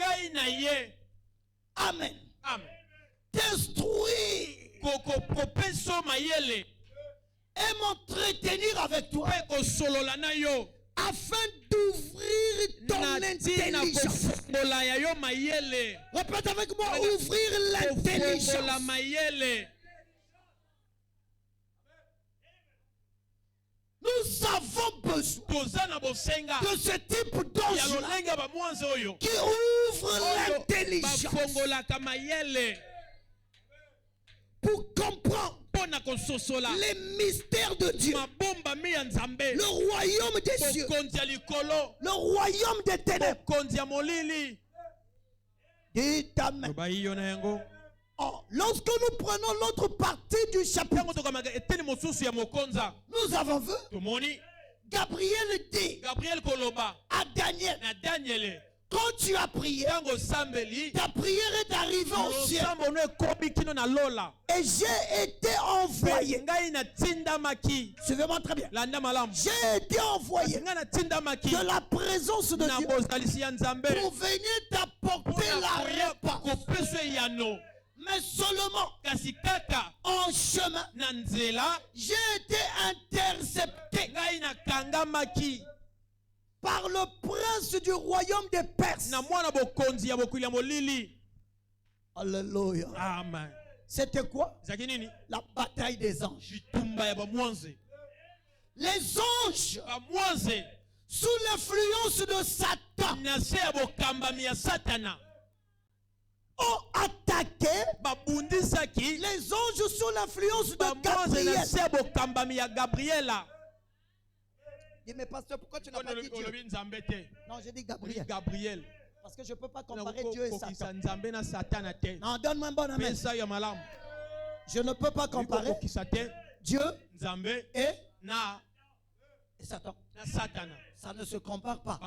Amen. Destruire et m'entretenir avec toi afin d'ouvrir ton intelligence. Répète avec moi, ouvrir l'intelligence. besoin de ce type d'ange qui ouvre l'intelligence pour comprendre les mystères de Dieu, le royaume des cieux, le royaume des ténèbres. Dites Amen. Oh, lorsque nous prenons l'autre partie du chapitre, nous avons vu Gabriel dit à Daniel, quand tu as prié, ta prière est arrivée au ciel. Et j'ai été envoyé. Suivez-moi très bien. J'ai été envoyé de la présence de Dieu pour venir t'apporter la réponse. Mais seulement en chemin, j'ai été intercepté par le prince du royaume des Perses. Alléluia. Amen. C'était quoi? La bataille des anges. Les anges, sous l'influence de Satan, ont attaqué les anges sous l'influence de Gabriel. Dis, mais pasteur, pourquoi tu n'as pas dit Dieu? Non, j'ai dit Gabriel. Parce que je ne peux pas comparer Dieu et Satan. Non, donne-moi un bon amen. Je ne peux pas comparer Dieu et Satan. Ça ne se compare pas.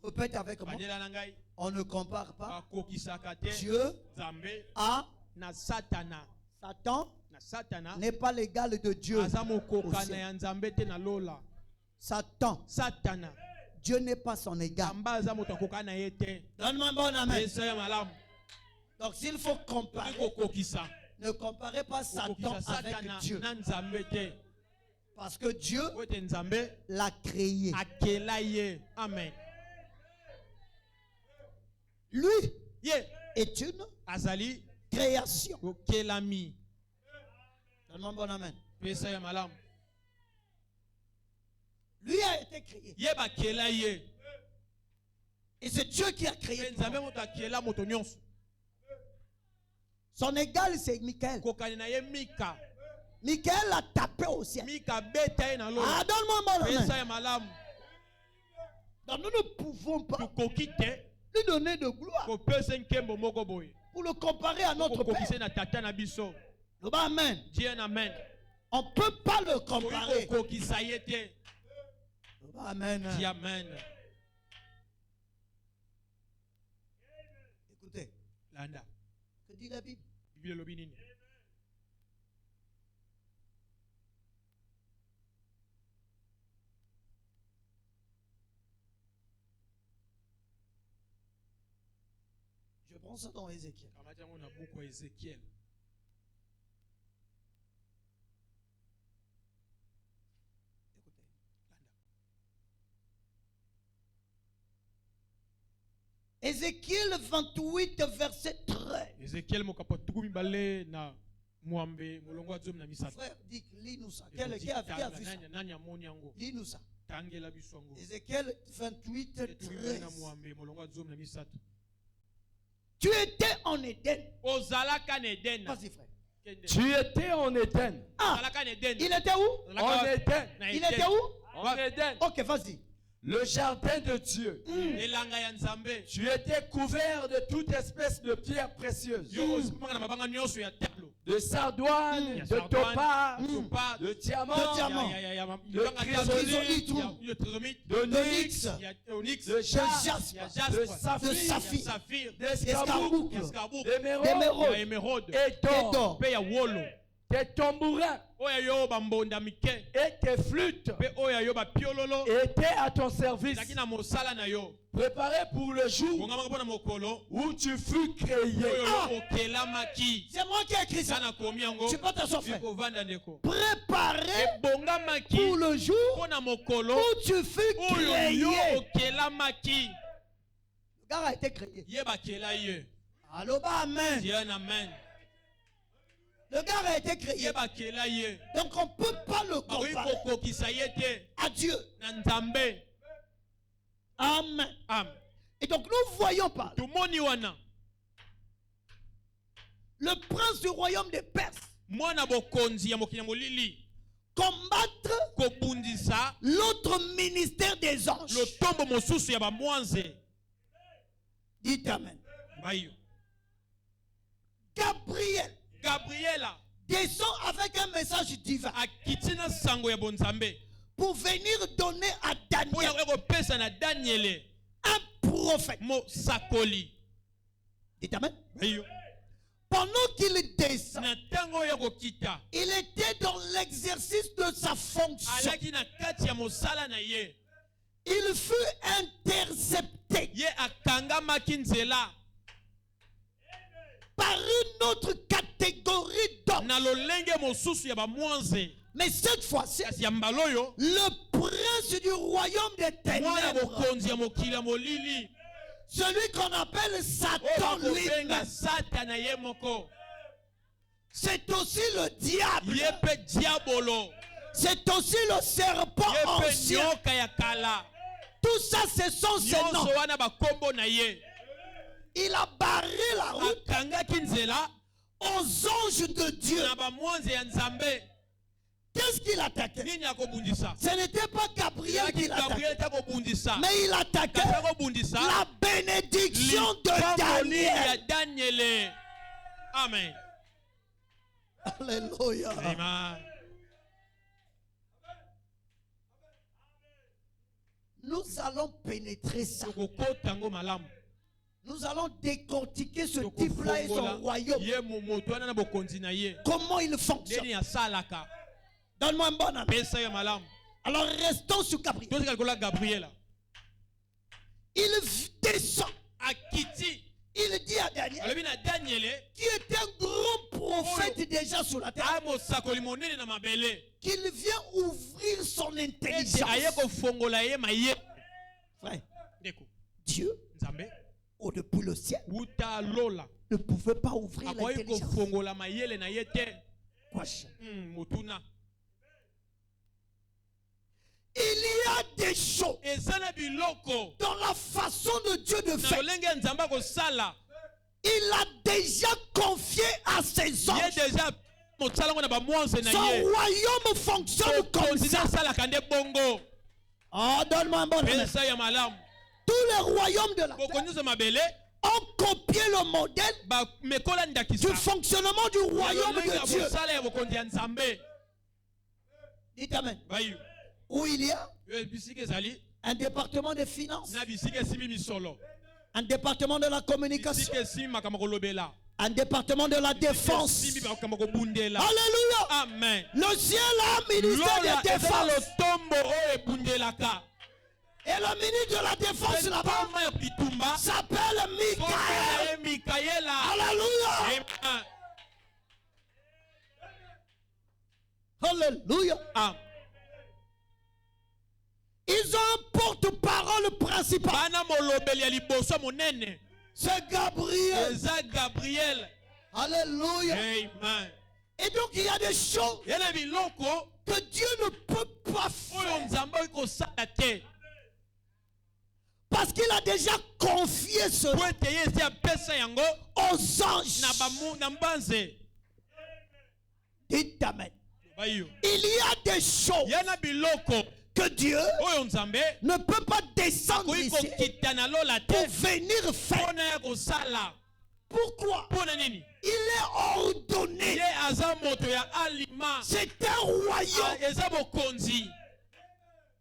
Répète avec moi. On ne compare pas Dieu à Satan. N'est pas l'égal de Dieu. Satan. Dieu n'est pas son égal. Donne-moi un bon amen. Donc s'il faut comparer, ne comparez pas Satan avec Dieu. Parce que Dieu l'a créé. Amen. Lui est une création. Donne-moi un bon amen. Lui a été créé. Et c'est Dieu qui a créé. Son égal, c'est Michael. Michael a tapé au ciel. Ah, donne-moi un bon amen. Donc nous ne pouvons pas lui donner de gloire pour le comparer à notre Père. Amen. On ne peut pas le comparer. Amen. Amen. Écoutez. Que dit la Bible? Je prends ça dans Ézéchiel. Écoutez. Ézéchiel 28, verset 13. Frère, dis, lis-nous ça. Qui a vu ça? Lis-nous ça. Ézéchiel 28, 13. Tu étais en Éden. Vas-y, frère. Tu étais en Éden. Ah, il était où? En Éden. Il était où? En Éden. Ok, vas-y. Le jardin de Dieu. Tu étais couvert de toute espèce de pierres précieuses. De sardoine, de topaz, de diamant, de chrysolite, d'onyx, de jaspe, de saphir, d'escarboucle, d'émeraude et d'or. Tes tambourins et tes flûtes étaient à ton service, préparés pour le jour où tu fus créé. C'est moi qui ai écrit ça. Tu peux t'asseoir, frère. Préparé pour le jour où tu fus créé. Le gars a été créé. Allô, bah, amen. Le gars a été créé. Donc on ne peut pas le comparer à Dieu. Amen. Et donc nous voyons pas le prince du royaume des Perses combattre l'autre ministère des anges. Dites amen. Gabriel descend avec un message divin pour venir donner à Daniel un prophète. Dites amen. Pendant qu'il descend, il était dans l'exercice de sa fonction. Il fut intercepté par une autre catégorie d'hommes. Mais cette fois-ci, le prince du royaume des ténèbres, celui qu'on appelle Satan lui-même, c'est aussi le diable. C'est aussi le serpent ancien. Tout ça, ce sont ses noms. Il a barré la route aux anges de Dieu. Qu'est-ce qu'il attaquait? Ce n'était pas Gabriel qui l'attaquait, mais il attaquait la bénédiction de Daniel. Amen. Alléluia. Amen. Nous allons pénétrer ça. Nous allons décortiquer ce type-là et son royaume. Comment il fonctionne. Donne-moi un bon ami. Alors restons sur Gabriel. Il descend. Il dit à Daniel, qui est un grand prophète déjà sur la terre, qu'il vient ouvrir son intelligence. Frère, Dieu, depuis le ciel, ne pouvait pas ouvrir l'intelligence. Il y a des choses dans la façon de Dieu de faire. Il a déjà confié à ses anges. Son royaume fonctionne comme ça. Oh, donne-moi un bon exemple. Tous les royaumes de la terre ont copié le modèle du fonctionnement du royaume de Dieu. Dites amen. Où il y a un département des finances, un département de la communication, un département de la défense. Alléluia. Amen. Le ciel a un ministère de défense. Et le ministre de la défense là-bas s'appelle Michael. Alléluia. Alléluia. Amen. Ils ont un porte-parole principal. C'est Gabriel. Alléluia. Amen. Et donc il y a des choses que Dieu ne peut pas faire. Parce qu'il a déjà confié cela aux anges. Dites amen. Il y a des choses que Dieu ne peut pas descendre ici pour venir faire. Pourquoi? Il est ordonné. C'est un royaume.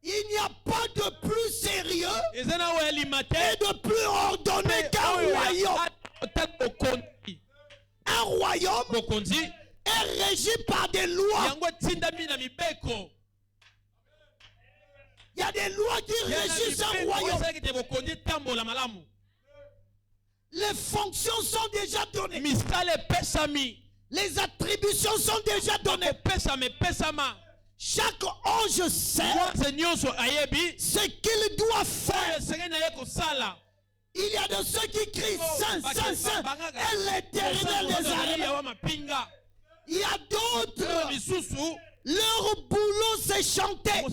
Il n'y a pas de plus sérieux et de plus ordonné qu'un royaume. Un royaume est régi par des lois. Il y a des lois qui régissent un royaume. Les fonctions sont déjà données. Les attributions sont déjà données. Chaque ange sait ce qu'il doit faire. Il y a de ceux qui crient Saint, Saint, Saint, et l'Éternel des armées. Il y a d'autres. Leur boulot, c'est chanter.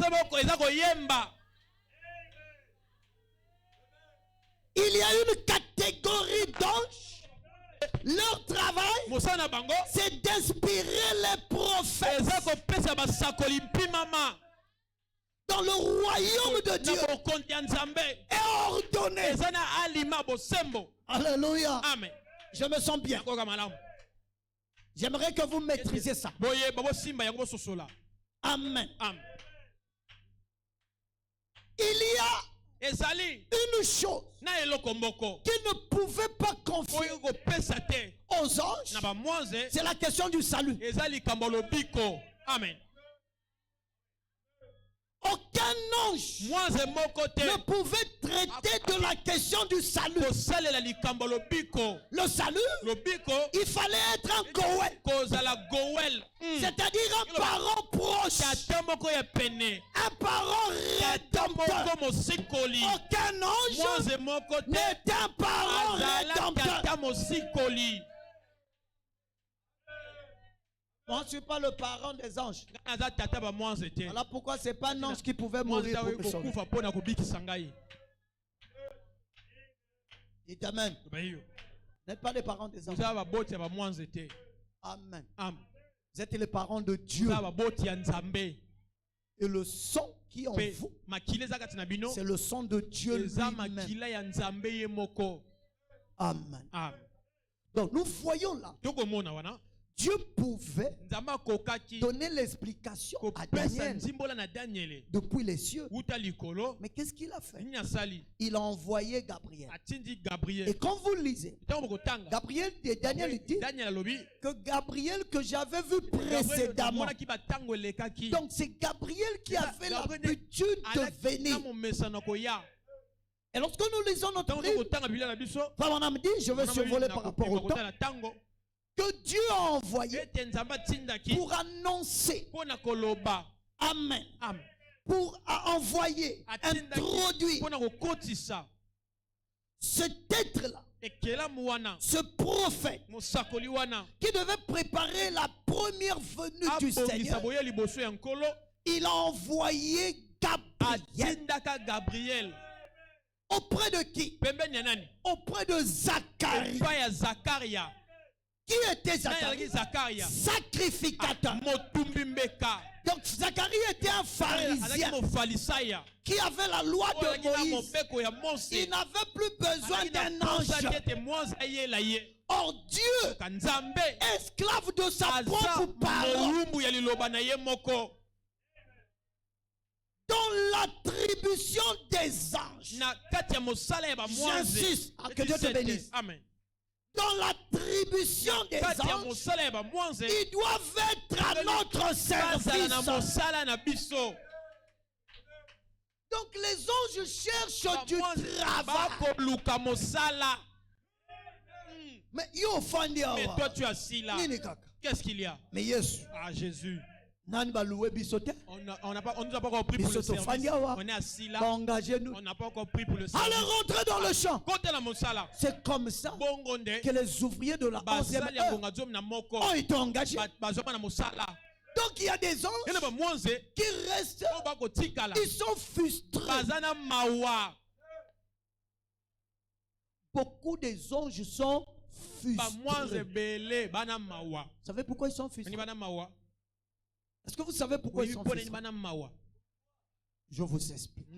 Il y a une catégorie d'anges. Leur travail, c'est d'inspirer les prophètes dans le royaume de Dieu et ordonner. Alléluia. Amen. Je me sens bien. J'aimerais que vous maîtrisiez ça. Amen. Il y a une chose qui ne pouvait pas confier aux anges, c'est la question du salut. Amen. Aucun ange ne pouvait traiter de la question du salut. Le salut, il fallait être un Goël. C'est-à-dire un parent proche. Un parent rédempteur. Aucun ange n'est un parent rédempteur. Moi, je ne suis pas le parent des anges. Voilà pourquoi ce n'est pas un ange qui pouvait mourir pour me sauver. Dites Amen. Vous n'êtes pas les parents des anges. Amen. Vous êtes les parents de Dieu. Et le son qui est en vous, c'est le son de Dieu lui-même. Amen. Donc nous voyons là, Dieu pouvait donner l'explication à Daniel depuis les cieux. Mais qu'est-ce qu'il a fait? Il a envoyé Gabriel. Et quand vous lisez, Gabriel et Daniel dit que Gabriel que j'avais vu précédemment. Donc c'est Gabriel qui avait l'habitude de venir. Et lorsque nous lisons notre livre, on a dit, je vais survoler par rapport au temps, que Dieu a envoyé pour annoncer. Amen. Pour envoyer, introduire cet être-là, ce prophète qui devait préparer la première venue du Seigneur. Il a envoyé Gabriel. Auprès de qui? Auprès de Zacharie. Qui était Zacharie? Sacrificateur. Donc Zacharie était un pharisien qui avait la loi de Moïse. Il n'avait plus besoin d'un ange. Or Dieu, esclave de sa propre parole, dans l'attribution des anges. J'insiste, que Dieu te bénisse. Amen. Dans l'attribution des anges, ils doivent être à notre service. Donc les anges cherchent du travail. Mais toi tu es assis là. Qu'est-ce qu'il y a? Mais Jésus. Ah, Jésus. On nous a pas compris pour le service. On est assis là. On n'a pas encore pris pour le service. Allez rentrer dans le champ. C'est comme ça que les ouvriers de la 11e heure ont été engagés. Donc il y a des anges qui restent. Ils sont frustrés. Beaucoup des anges sont frustrés. Vous savez pourquoi ils sont frustrés? Est-ce que vous savez pourquoi ils sont frustrés? Je vous explique.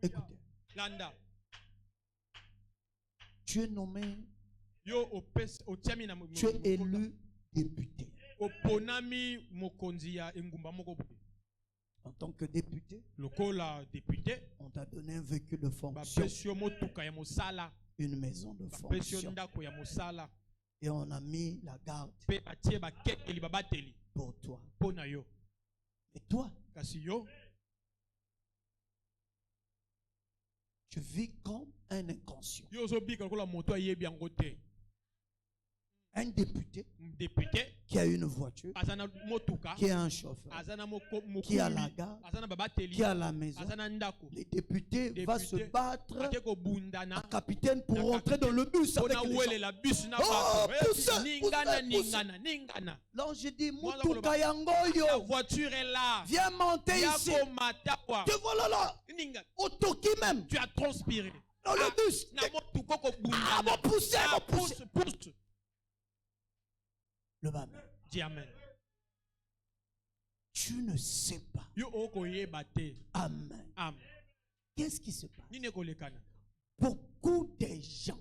Écoutez. Tu es nommé. Tu es élu député. En tant que député, on t'a donné un véhicule de fonction, une maison de fonction. Et on a mis la garde pour toi. Et toi, tu vis comme un inconscient. Un député qui a une voiture, qui a un chauffeur, qui a la gare, qui a la maison. Les députés vont se battre à capitaine pour rentrer dans le bus avec les gens. Oh, poussez. L'ange dit, la voiture est là. Viens monter ici. Te voilà là. Autoki même. Tu as transpiré. Dans le bus. Ah, mon pousser. Pousse. Le Amen. Dis Amen. Tu ne sais pas. Amen. Amen. Qu'est-ce qui se passe? Beaucoup de gens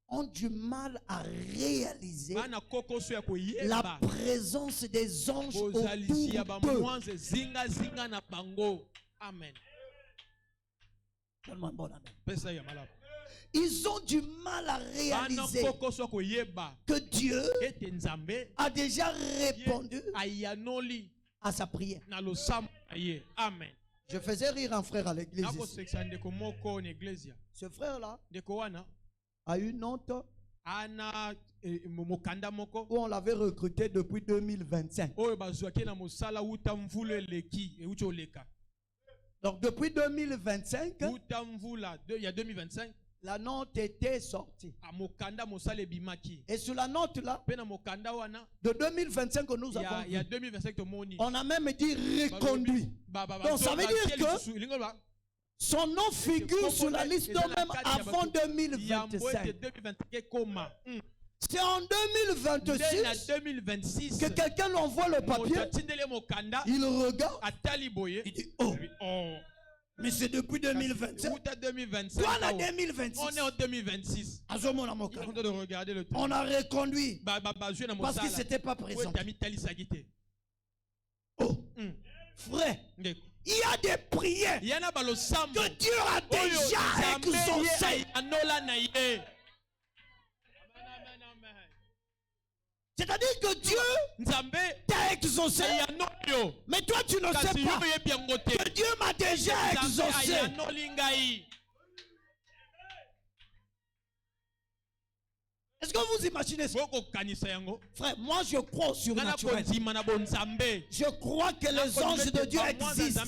ont du mal à réaliser la présence des anges autour d'eux. Amen. Donne-moi un bon amen. Ils ont du mal à réaliser que Dieu a déjà répondu à sa prière. Amen. Je faisais rire un frère à l'église. Ce frère-là a une note où on l'avait recruté depuis 2025. Donc depuis 2025, il y a 2025, la note était sortie. Et sur la note là, de 2025 que nous avons, on a même dit reconduit. Donc ça veut dire que son nom figure sur la liste même avant 2025. C'est en 2026 que quelqu'un lui envoie le papier. Il regarde. Il dit, oh. Mais c'est depuis 2027. Toi, on est 2026. On est en 2026. On a reconduit. Parce qu'il ne s'était pas présent. Oh, frère, il y a des prières que Dieu a déjà exaucées. C'est-à-dire que Dieu t'a exaucé. Mais toi, tu ne sais pas que Dieu m'a déjà exaucé. Est-ce que vous imaginez ça? Frère, moi je crois au surnaturel. Je crois que les anges de Dieu existent.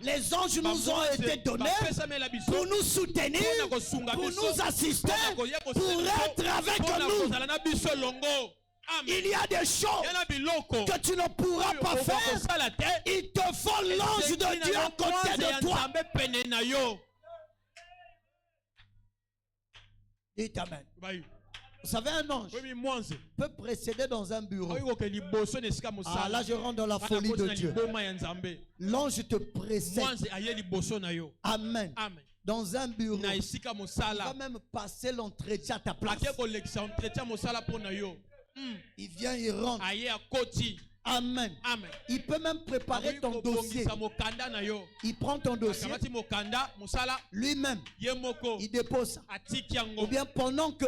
Les anges nous ont été donnés pour nous soutenir, pour nous assister, pour être avec nous. Il y a des choses que tu ne pourras pas faire. Il te faut l'ange de Dieu à côté de toi. Dites Amen. Vous savez, un ange peut précéder dans un bureau. Ah, là, je rentre dans la folie de Dieu. L'ange te précède. Amen. Dans un bureau. Il va même passer l'entretien à ta place. Il vient, il rentre. Amen. Il peut même préparer ton dossier. Il prend ton dossier. Lui-même, il dépose ça. Ou bien pendant que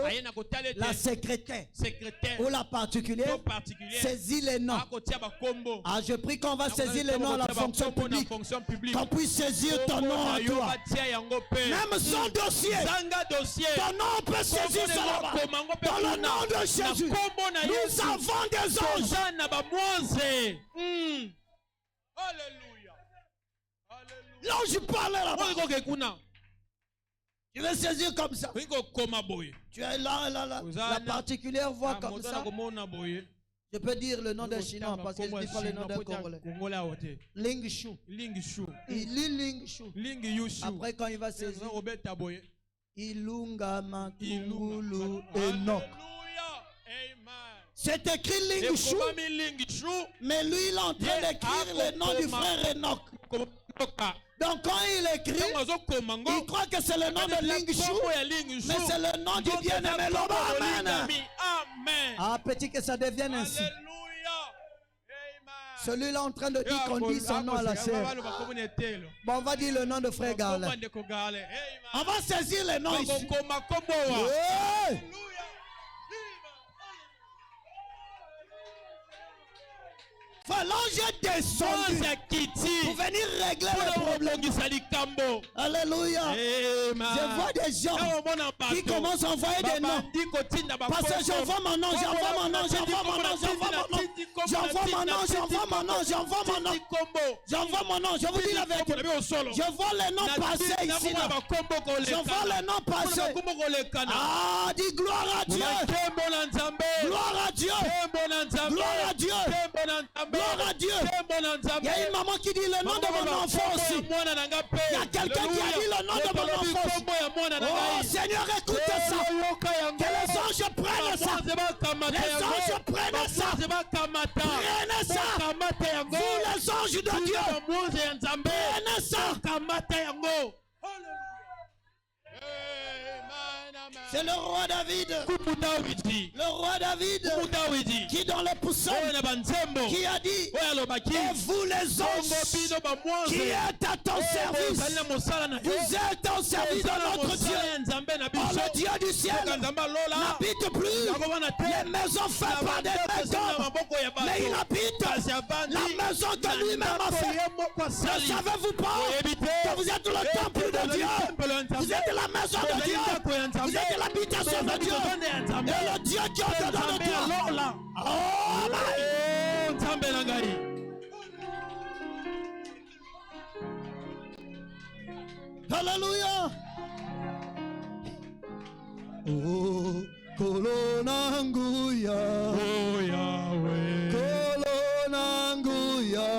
la secrétaire ou la particulière saisit les noms. Ah, je prie qu'on va saisir les noms à la fonction publique. Qu'on puisse saisir ton nom à toi. Même son dossier. Ton nom peut saisir cela. Dans le nom de Jésus, nous avons des anges. Alléluia. L'ange parle là-bas. Tu veux saisir comme ça. Tu es là, la particulière voix comme ça. Je peux dire le nom d'un Chinois parce que je ne dis pas le nom d'un Congolais. Ling Shu. Il lit Ling Shu. Après quand il va saisir, Ilunga Makungulu Enoch. C'est écrit Ling Shu, mais lui il est en train d'écrire le nom du frère Enoch. Donc quand il écrit, il croit que c'est le nom de Ling Shu, mais c'est le nom du bien-aimé Loba. Amen. Ah, petit que ça devienne ainsi. Celui-là en train de dire qu'on dit son nom à la sœur. Bon, on va dire le nom de frère Garlet. On va saisir le nom ici. L'ange est descendu pour venir régler le problème. Alléluia. Je vois des gens qui commencent à envoyer des noms. Parce que j'envoie mon nom, j'envoie mon nom, j'envoie mon nom, j'envoie mon nom. J'envoie mon nom, j'envoie mon nom, j'envoie mon nom. J'envoie mon nom, je vous dis la vérité. Je vois les noms passer ici. Je vois les noms passer. Ah, dis gloire à Dieu. Gloire à Dieu. Gloire à Dieu. Gloire à Dieu. Il y a une maman qui dit le nom de mon enfant aussi. Il y a quelqu'un qui a dit le nom de mon enfant aussi. Oh Seigneur, écoute ça. Que les anges prennent ça. Les anges prennent ça. Prenez ça. Vous les anges de Dieu. Prenez ça. C'est le roi David. Le roi David qui dans le psaume qui a dit et vous les anges qui êtes à ton service, vous êtes en service de notre Dieu. Oh, le Dieu du ciel n'habite plus les maisons faites par des maisons, mais il habite la maison que lui-même a fait. Ne savez-vous pas que vous êtes le temple de Dieu? Vous êtes la maison de Dieu. Vous êtes l'habitation de Dieu. Et le Dieu qui est dedans de toi. Oh, Alléluia. Oh, Kolonanguya. Oh, Yahweh. Kolonanguya.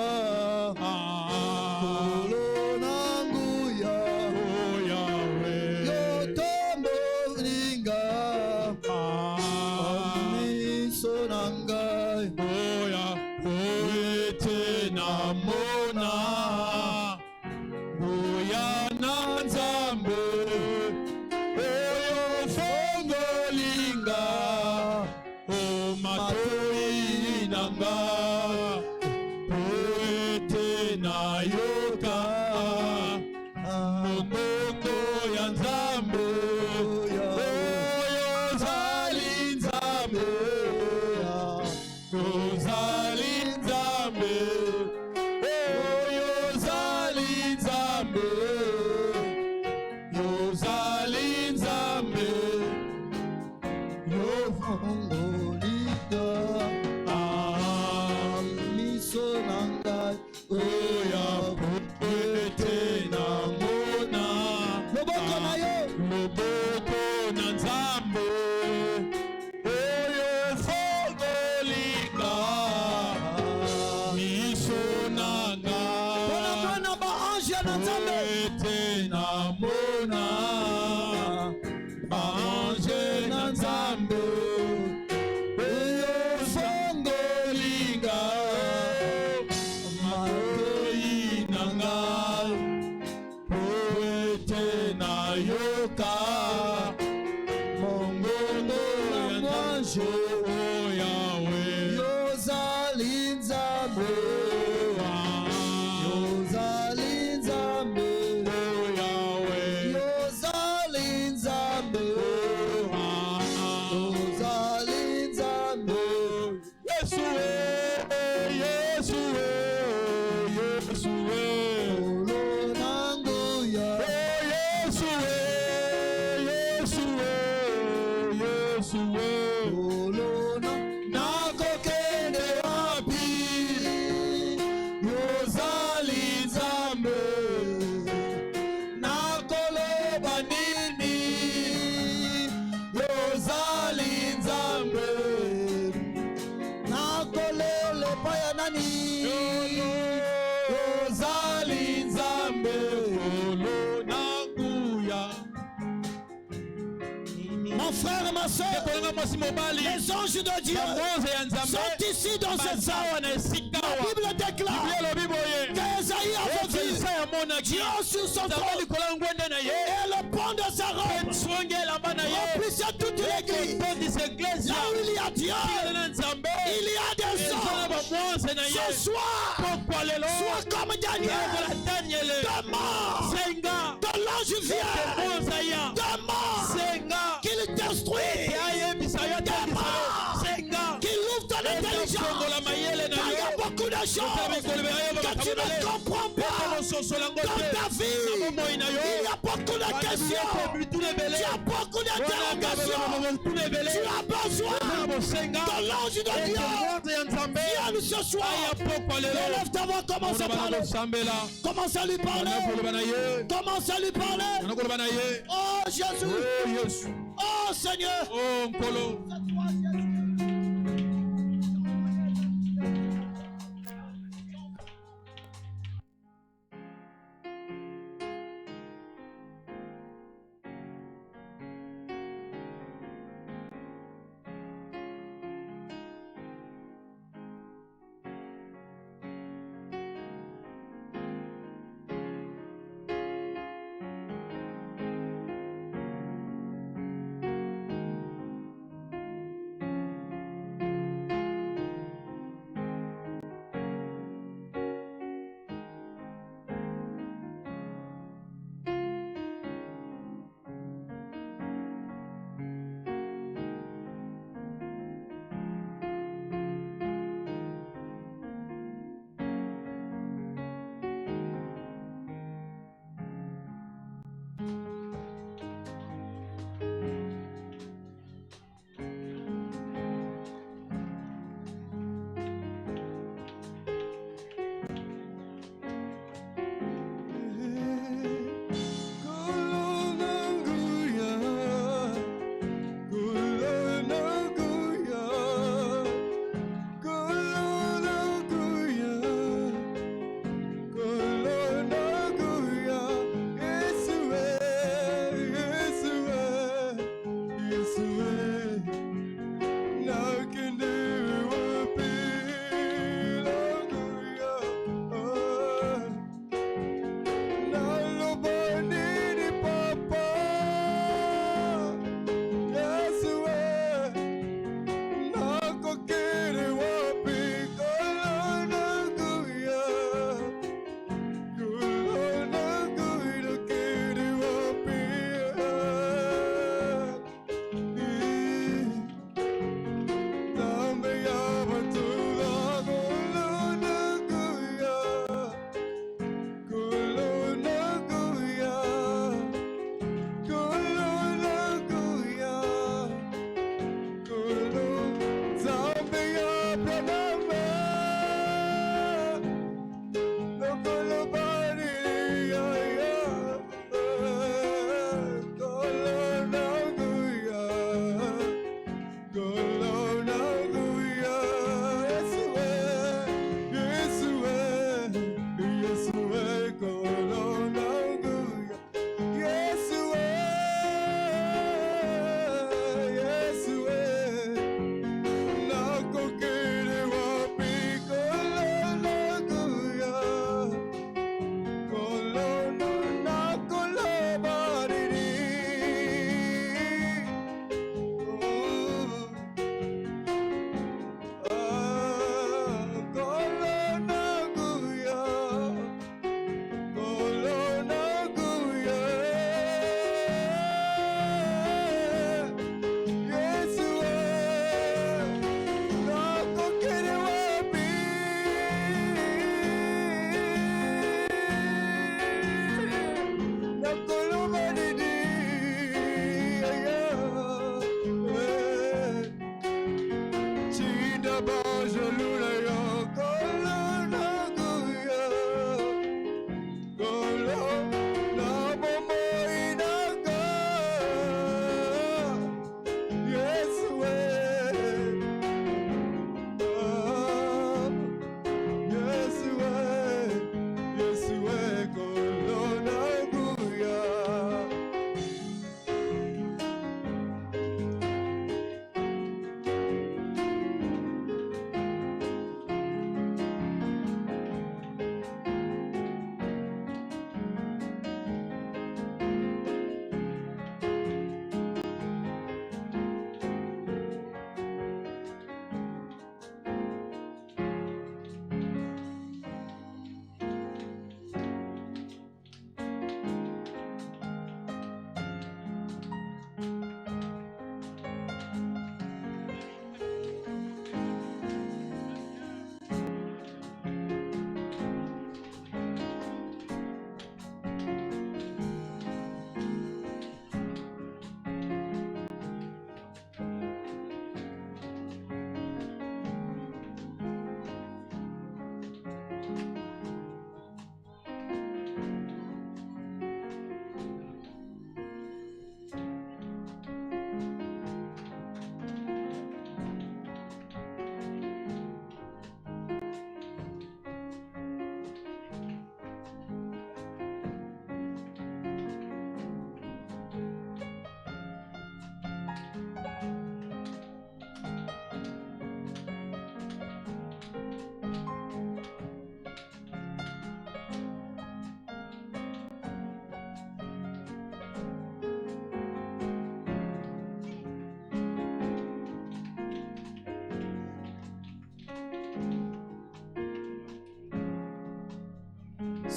Les anges de Dieu sont ici dans cette salle. La Bible déclare que Esaïe a vu Dieu sur son trône et le pont de sa robe remplissait toute l'église. Là où il y a Dieu, il y a des anges. Ce soir, sois comme Daniel. Demain, que l'ange vienne. Demain, qu'il t'instruise. Qu'il ouvre ton intelligence. Il y a beaucoup de choses que tu ne comprends pas dans ta vie. Il y a beaucoup de questions. Tu as beaucoup d'interrogations. Tu as besoin de l'ange de Dieu. Viens ce soir. Lève ta voix, commence à parler. Commence à lui parler. Commence à lui parler. Oh Jésus. Oh Seigneur. Oh Nkolo.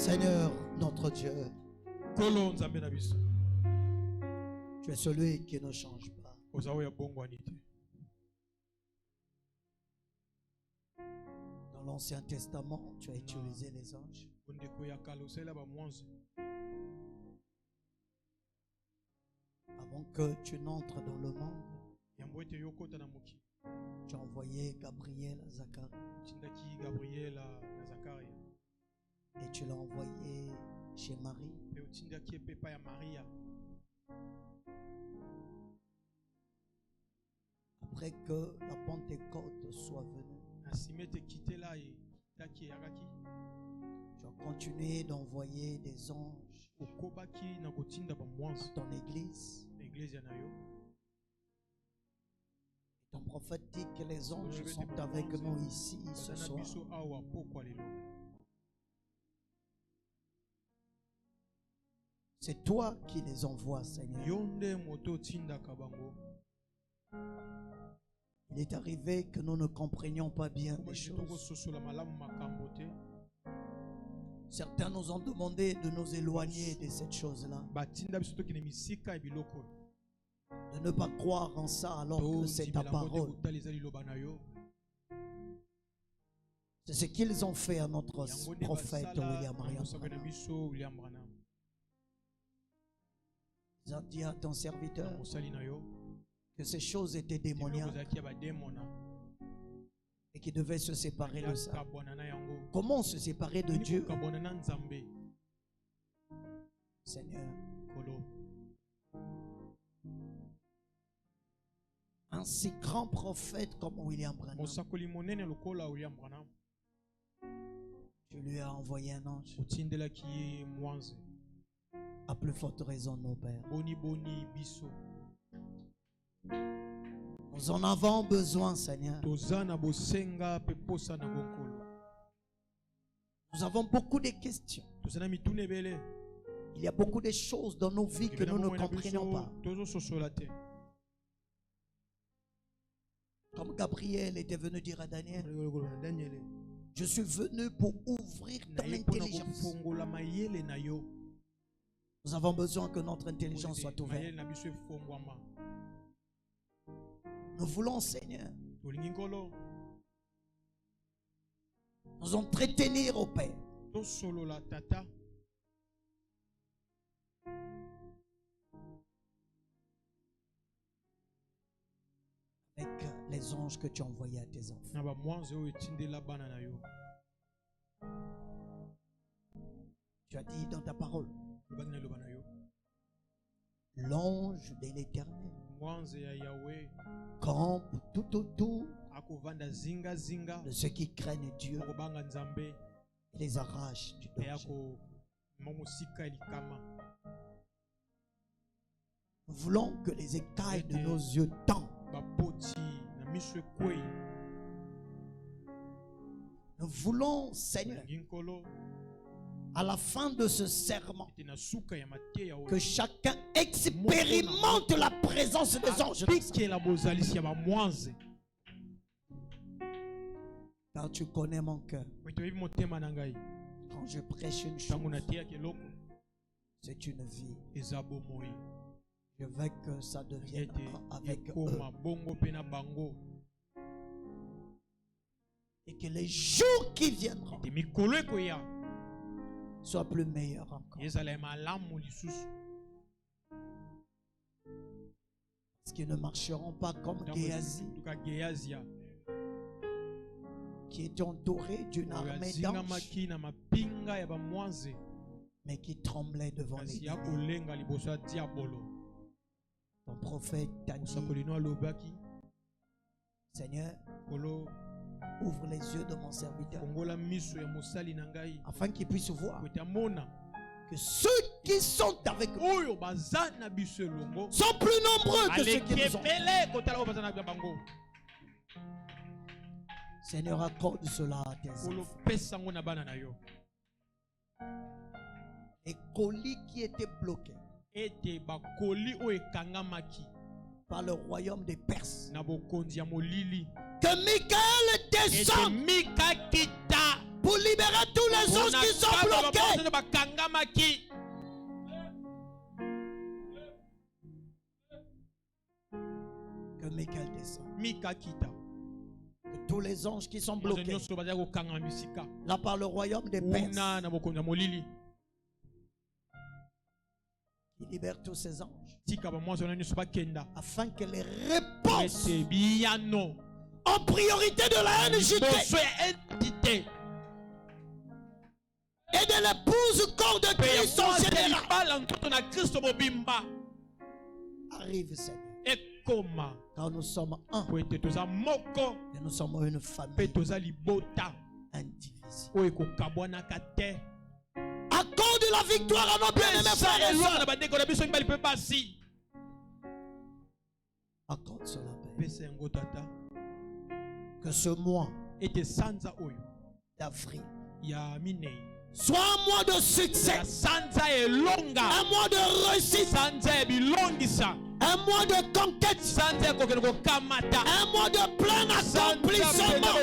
Seigneur notre Dieu, tu es celui qui ne change pas. Dans l'Ancien Testament, tu as utilisé les anges. Avant que tu n'entres dans le monde, tu as envoyé Gabriel à Zacharie. Et tu l'as envoyé chez Marie. Après que la Pentecôte soit venue, tu as continué d'envoyer des anges à ton église. Ton prophète dit que les anges sont avec nous ici ce soir. C'est toi qui les envoies, Seigneur. Il est arrivé que nous ne comprenions pas bien les choses. Certains nous ont demandé de nous éloigner de cette chose-là. De ne pas croire en ça alors que c'est ta parole. C'est ce qu'ils ont fait à notre prophète William Branham. Ils ont dit à ton serviteur que ces choses étaient démoniaques et qu'il devait se séparer de ça. Comment se séparer de Dieu? Seigneur, un si grand prophète comme William Branham, tu lui as envoyé un ange. À plus forte raison, nos pères. Nous en avons besoin, Seigneur. Nous avons beaucoup de questions. Il y a beaucoup de choses dans nos vies que nous ne comprenons pas. Comme Gabriel était venu dire à Daniel, je suis venu pour ouvrir ton intelligence. Nous avons besoin que notre intelligence soit ouverte. Nous voulons, Seigneur, nous entretenir au Père. Avec les anges que tu as envoyés à tes enfants. Tu as dit dans ta parole, l'ange de l'Éternel campe tout autour de ceux qui craignent Dieu et les arrache du danger. Nous voulons que les écailles de nos yeux tombent. Nous voulons, Seigneur, à la fin de ce serment, que chacun expérimente la présence des anges. Car tu connais mon cœur. Quand je prêche une chose, c'est une vie. Je veux que ça devienne avec eux. Et que les jours qui viendront soient plus meilleurs encore. Parce qu'ils ne marcheront pas comme Géasi, qui était entouré d'une armée d'anges, mais qui tremblait devant les dieux. Ton prophète t'a dit, Seigneur, ouvre les yeux de mon serviteur afin qu'il puisse voir que ceux qui sont avec nous sont plus nombreux que ceux qui nous ont. Seigneur, accorde cela à tes enfants. Les colis qui étaient bloqués par le royaume des Perses, que Michael descende pour pour libérer tous les anges qui sont bloqués. Que Michael descende. Que tous les anges qui sont bloqués là par le royaume des Perses, il libère tous ces anges afin que les réponses en priorité de la NJT et de l'épouse corps de Christ en général arrivent, Seigneur. Car nous sommes un et nous sommes une famille indivisible. Accorde la victoire à nos bien-aimés frères et sœurs. Accorde cela, Père. Que ce mois d'avril soit un mois de succès, un mois de réussite, un mois de conquête, un mois de plein accomplissement.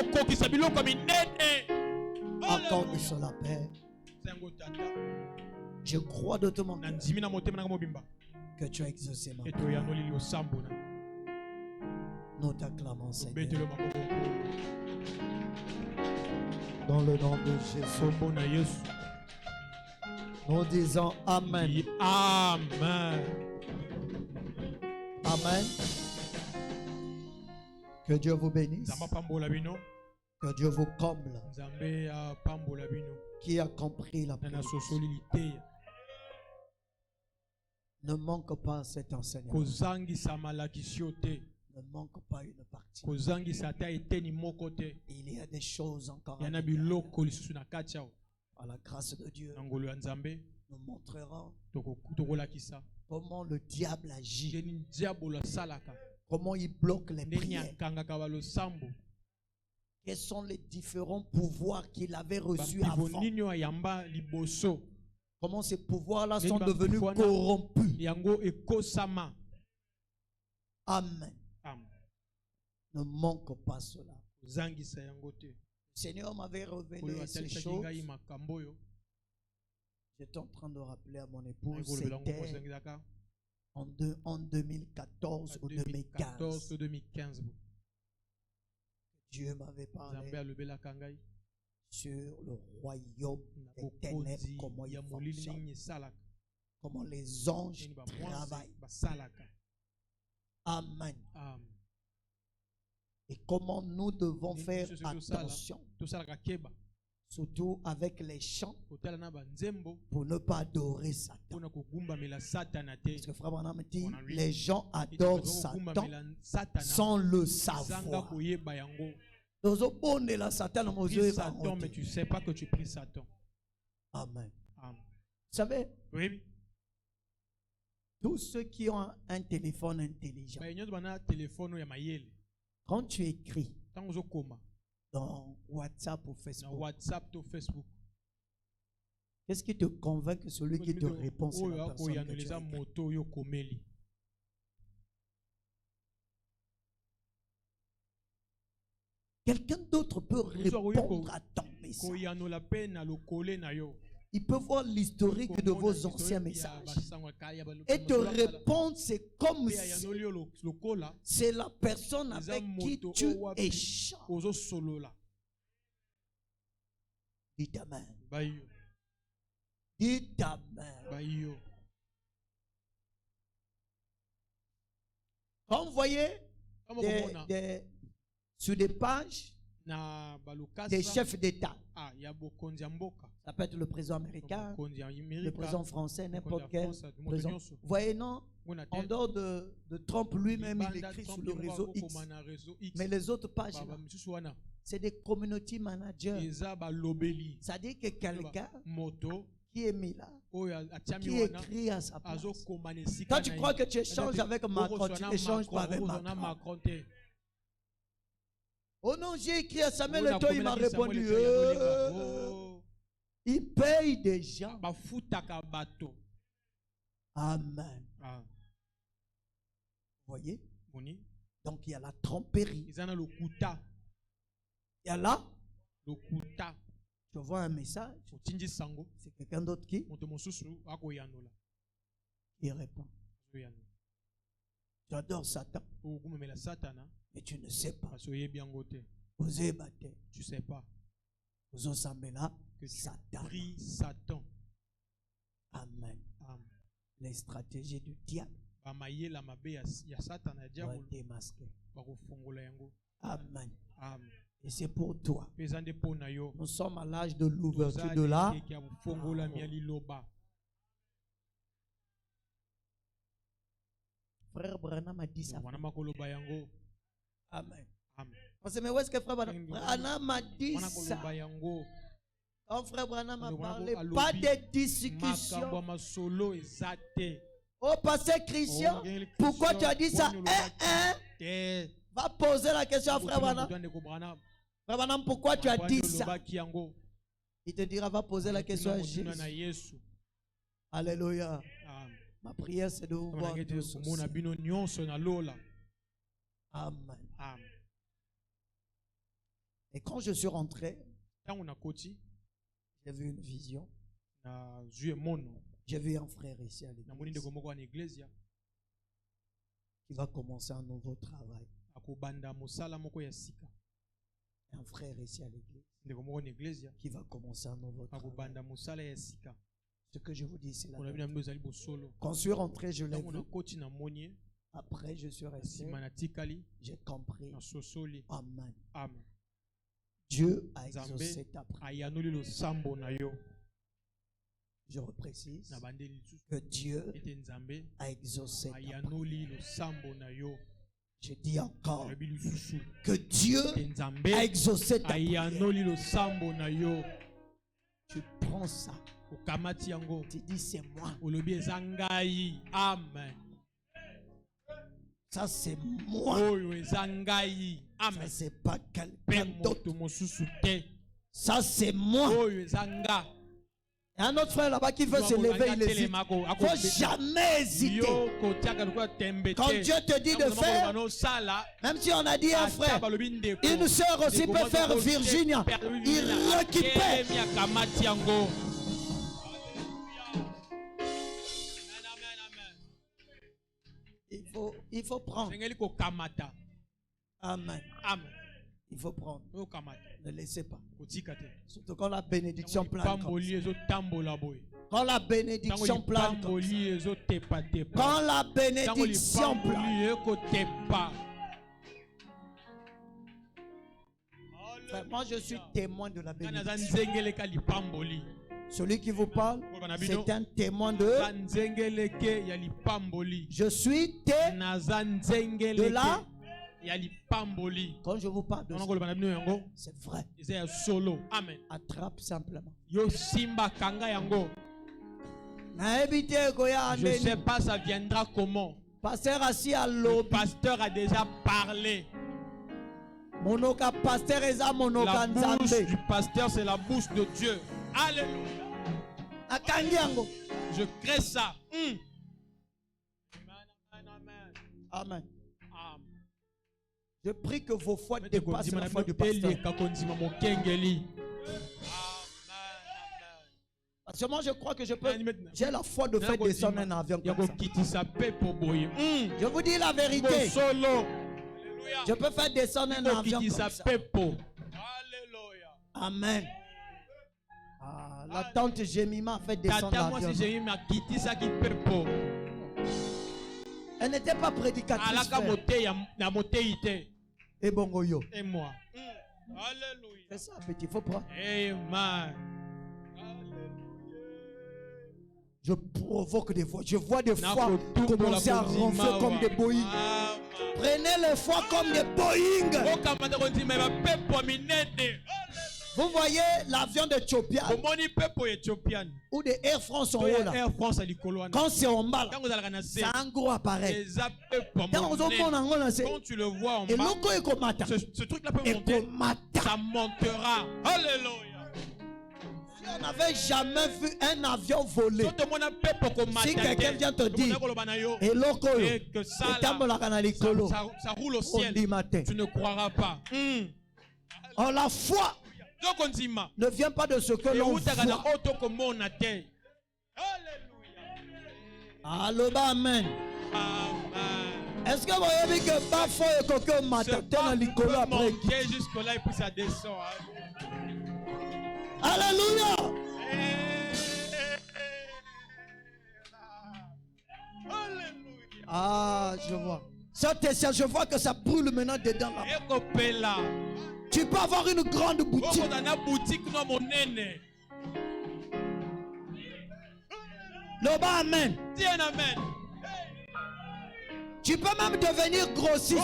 Accorde cela, Père. Je crois de tout mon cœur que tu as exaucé ma prière. Nous t'acclamons, Seigneur. Dans le nom de Jésus, nous disons Amen. Amen. Amen. Que Dieu vous bénisse. Que Dieu vous comble. Qui a compris la prière? Ne manque pas cet enseignement. Ne manque pas une partie. Il y a des choses encore à dire. À la grâce de Dieu, nous montrerons comment le diable agit, comment il bloque les prières, quels sont les différents pouvoirs qu'il avait reçus avant, comment ces pouvoirs-là sont devenus corrompus. Amen. Ne manque pas cela. Le Seigneur m'avait révélé ces choses. J'étais en train de rappeler à mon épouse, c'était en 2014 ou 2015. Dieu m'avait parlé sur le royaume des ténèbres, comment il fonctionne, comment les anges travaillent. Amen. Et comment nous devons faire attention, surtout avec les chants, pour ne pas adorer Satan. Parce que Frère Branham dit, les gens adorent Satan sans le savoir. Mais tu ne sais pas que tu pries Satan. Amen. Vous savez, oui. Tous ceux qui ont un téléphone intelligent, quand tu écris dans WhatsApp ou Facebook, qu'est-ce qui te convainc que celui qui te répond, c'est la personne que tu as écrit? Quelqu'un d'autre peut répondre à ton message. Il peut voir l'historique de vos anciens messages et te répondre. C'est comme si c'est la personne avec qui tu échanges. Dites Amen. Dites Amen. Quand vous voyez sur des pages des chefs d'État, ça peut être le président américain, le président français, n'importe quel président. Vous voyez, non, en dehors de Trump lui-même, il écrit sur le réseau X. Mais les autres pages, c'est des community managers. C'est-à-dire que quelqu'un qui est mis là, qui écrit à sa place. Quand tu crois que tu échanges avec Macron, tu n'échanges pas avec Macron. Oh non, j'ai écrit à Samuel Eto'o, il m'a répondu. Il paye des gens. Amen. Vous voyez? Donc il y a la tromperie. Il y a là Je vois un message. C'est quelqu'un d'autre qui répond. Tu adores Satan. Mais tu ne sais pas. Tu sais pas. Que Satan. Amen. Les stratégies du diable vont être démasquées. Amen. Et c'est pour toi. Nous sommes à l'âge de l'ouverture de la. Frère Branham a dit ça. Amen. Mais où est-ce que Frère Branham a dit ça? Quand Frère Branham a parlé, pas de discussion. Oh, pasteur Christian, pourquoi tu as dit ça? Va poser la question à Frère Branham. Frère Branham, pourquoi tu as dit ça? Il te dira, va poser la question à Jésus. Alléluia. Ma prière, c'est de vous voir tous aussi. Amen. Et quand je suis rentré, j'ai vu une vision. J'ai vu un frère ici à l'église qui va commencer un nouveau travail. Un frère ici à l'église qui va commencer un nouveau travail. Ce que je vous dis, c'est la vérité. Quand je suis rentré, je l'ai vu. Après, je suis resté. J'ai compris. Amen. Dieu a exaucé ta prière. Je reprécise que Dieu a exaucé ta prière. Je dis encore que Dieu a exaucé ta prière. Tu prends ça. Tu dis c'est moi. Amen. Ça c'est moi. Ça c'est pas quelqu'un d'autre. Ça c'est moi. Il y a un autre frère là-bas qui veut se lever, il hésite. Il ne faut jamais hésiter. Quand Dieu te dit de faire, même si on a dit un frère, une sœur aussi peut faire Virginia. Il récupère. Il faut prendre. Amen. Il faut prendre. Ne laissez pas. Surtout quand la bénédiction plane. Quand la bénédiction plane. Quand la bénédiction plane. Moi je suis témoin de la bénédiction. Celui qui vous parle, c'est un témoin de. Je suis témoin de la. Quand je vous parle de ça, c'est vrai. Attrape simplement. Je sais pas ça viendra comment. Pasteur assis à le pasteur a déjà parlé. Monoka pasteur eza monoka nzambe. La bouche du pasteur c'est la bouche de Dieu. Alléluia. Je crée ça. Amen. Je prie que vos foi dépassent la foi du pasteur. Parce que moi je crois que j'ai la foi de faire descendre un avion comme ça. Je vous dis la vérité. Je peux faire descendre un avion comme ça. Amen. La tante Jemima a fait descendre l'avion. Elle n'était pas prédicatrice. Et bongo yo. Et moi. Alléluia. C'est ça, petit, il faut prendre. Amen. Je provoque des fois. Je vois des fois commencer à ronfler comme des Boeing. Prenez les fois comme des Boeing. Vous voyez l'avion d'Éthiopie ou de Air France en haut là. Quand c'est en bas, c'est un gros appareil. Quand tu le vois en bas, ce truc-là peut monter. Ça montera. Alléluia. On n'avait jamais vu un avion voler. Si quelqu'un vient te dire ça roule au ciel, tu ne croiras pas. Oh, la foi ne vient pas de ce que l'on voit. Alléluia. Amen. Est-ce que vous avez vu que Bafo et Coco Matatena Nicolas après jusque-là et puis ça descend. Alléluia. Ah, je vois. Je vois que ça brûle maintenant dedans. Là. Tu peux avoir une grande boutique. Le bas, amen. Tu peux même devenir grossiste.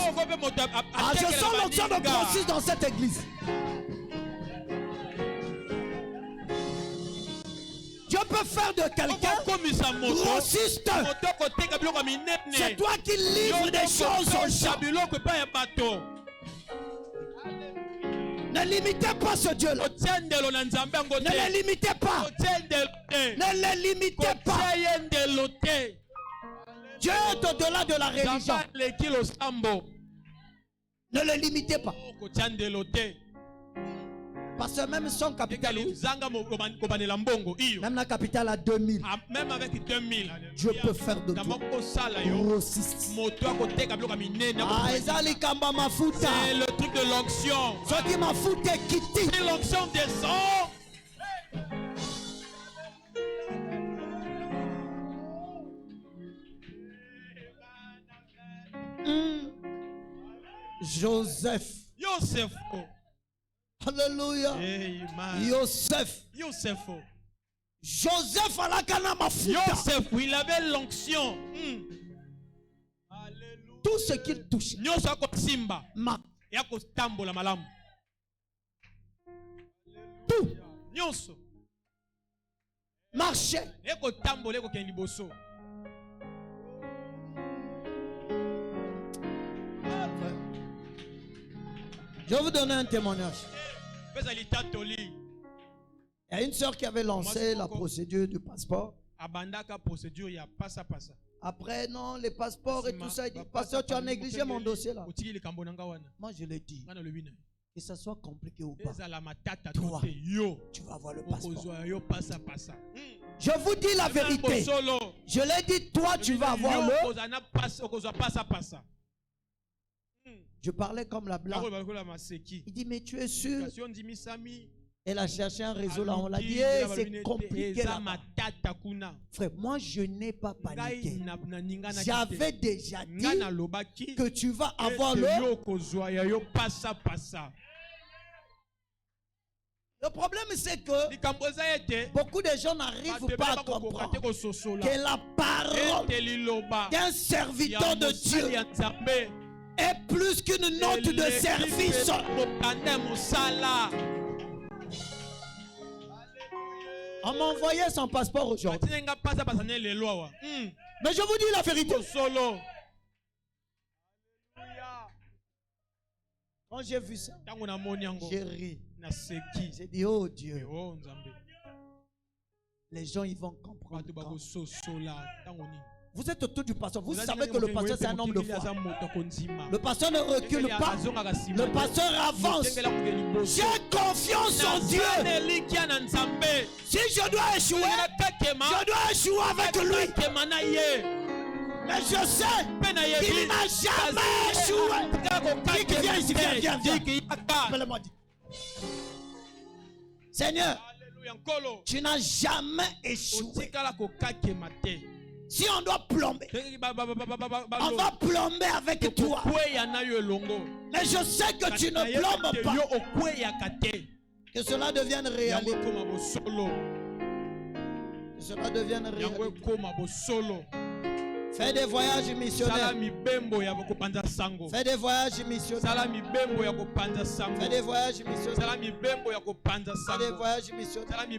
Ah, je sens l'onction de grossiste dans cette église. Dieu peut faire de quelqu'un grossiste. C'est toi qui livres des choses aux gens. Ne limitez pas ce Dieu-là. Ne le limitez pas. Ne le limitez pas. Dieu est au-delà de la religion. Ne le limitez pas. Parce que même son capital, même la capitale à 2000, même avec 2000, Dieu peut faire de tout. Grossiste. C'est le truc de l'onction. C'est l'onction descend. Joseph. Alléluia. Amen. Joseph, à la Kanamafuta. Joseph, il avait l'onction. Tout ce qu'il touche. Tout. Marchait. Je vais vous donner un témoignage. Il y a une sœur qui avait lancé la procédure du passeport. Après, non, les passeports et tout ça, il dit, pasteur, tu as négligé mon dossier là. Moi, je l'ai dit. Que ça soit compliqué ou pas, toi, tu vas avoir le passeport. Je vous dis la vérité. Je l'ai dit, toi, tu vas avoir le. Je parlais comme la blague. Il dit, mais tu es sûr? Elle a cherché un réseau là, on l'a dit, c'est compliqué là. Frère, moi je n'ai pas paniqué. J'avais déjà dit que tu vas avoir le. Le problème c'est que beaucoup de gens n'arrivent pas à comprendre que la parole d'un serviteur de Dieu est plus qu'une note de service. On m'a envoyé son passeport aujourd'hui. Mais je vous dis la vérité. Quand j'ai vu ça, j'ai ri. J'ai dit, oh Dieu. Les gens, ils vont comprendre. Vous êtes autour du pasteur. Vous savez que le pasteur, c'est un homme de foi. Le pasteur ne recule pas. Le pasteur avance. J'ai confiance en Dieu. Si je dois échouer, je dois échouer avec lui. Mais je sais qu'il n'a jamais échoué. Viens ici, viens. Appelle-moi. Seigneur, tu n'as jamais échoué. Si on doit plomber, on va plomber avec toi. Mais je sais que tu ne plombes pas. Que cela devienne réalité. Que cela devienne réalité. Fais des voyages missionnaires. Fais des voyages missionnaires. Fais des voyages missionnaires. Fais des voyages missionnaires.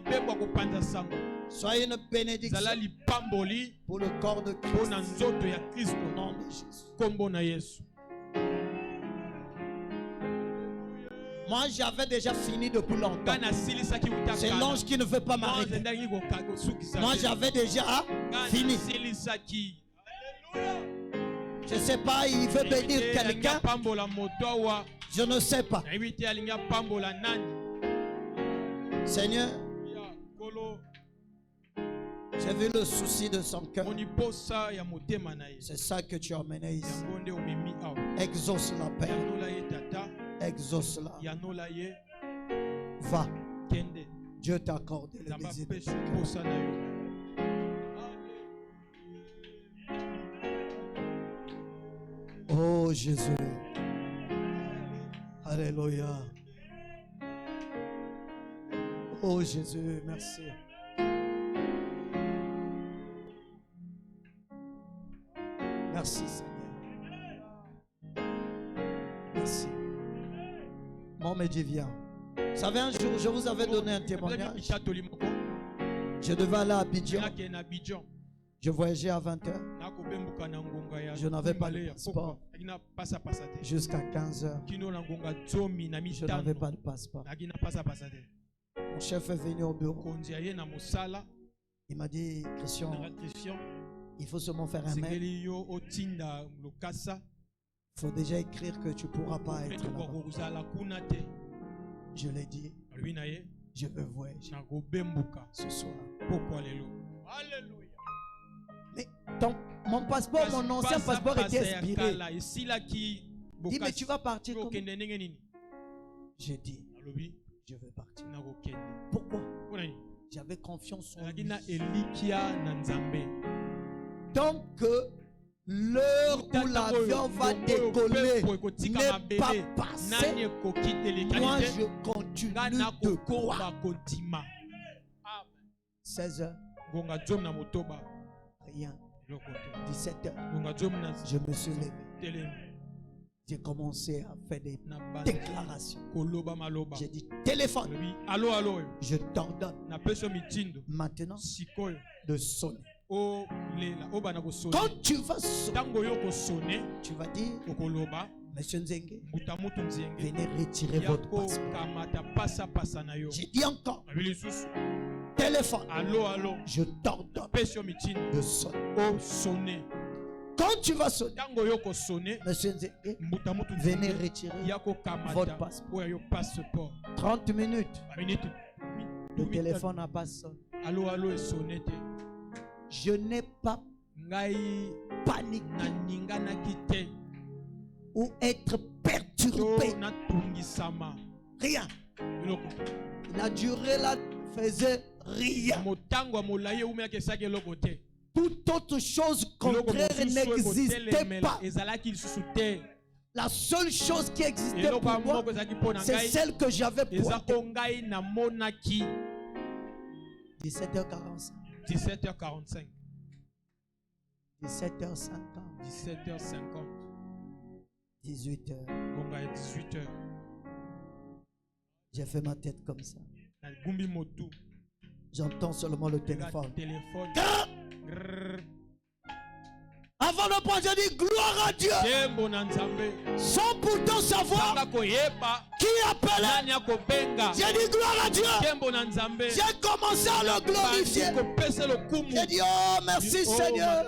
Soyez une bénédiction pour le corps de Christ. Au nom de Jésus. Moi, j'avais déjà fini depuis longtemps. C'est l'ange qui ne veut pas m'arrêter. Moi, j'avais déjà fini. Je ne sais pas, il veut bénir quelqu'un. Je ne sais pas. Seigneur, j'ai vu le souci de son cœur. C'est ça que tu as amené ici. Exauce-la, Père. Exauce-la. Va. Dieu t'a accordé le désir de son cœur. Oh Jésus. Alléluia. Oh Jésus, merci. Merci Seigneur. Merci. Mon Dieu vient. Vous savez, un jour, je vous avais donné un témoignage. Je devais aller à Abidjan. Je voyageais à 20h. Je n'avais pas de passeport. Jusqu'à 15h. Je n'avais pas de passeport. Mon chef est venu au bureau. Il m'a dit, Christian, il faut seulement faire un mail. Il faut déjà écrire que tu ne pourras pas être là. Je l'ai dit, je veux voyager ce soir. Mais mon passeport, mon ancien passeport était expiré. Dis, mais tu vas partir comment? J'ai dit, je veux partir. Pourquoi? J'avais confiance en lui. Donc, l'heure où l'avion va décoller n'est pas passée. Moi, je continue de croire. 16h. Rien. 17h. Je me suis levé. J'ai commencé à faire des déclarations. J'ai dit téléphone. Je t'ordonne maintenant de sonner. Quand tu vas sonner, tu vas dire, Monsieur Nzenge, venez retirer votre passeport. J'ai dit encore, téléphone, je t'ordonne de sonner. Quand tu vas sonner, Monsieur Nzenge, venez retirer votre passeport. 30 minutes. Le téléphone n'a pas sonné. Je n'ai pas paniqué ou être perturbé. Rien. Il a duré là, faisait rien. Toute autre chose contraire n'existait pas. La seule chose qui existait pour moi, c'est celle que j'avais pointée. 17h45. 17h45. 17h50. 17h50. 18h. 18h. J'ai fait ma tête comme ça. J'entends seulement le téléphone. Avant de prendre, j'ai dit gloire à Dieu. Sans pourtant savoir qui appelait. J'ai dit gloire à Dieu. J'ai commencé à le glorifier. J'ai dit oh merci Seigneur.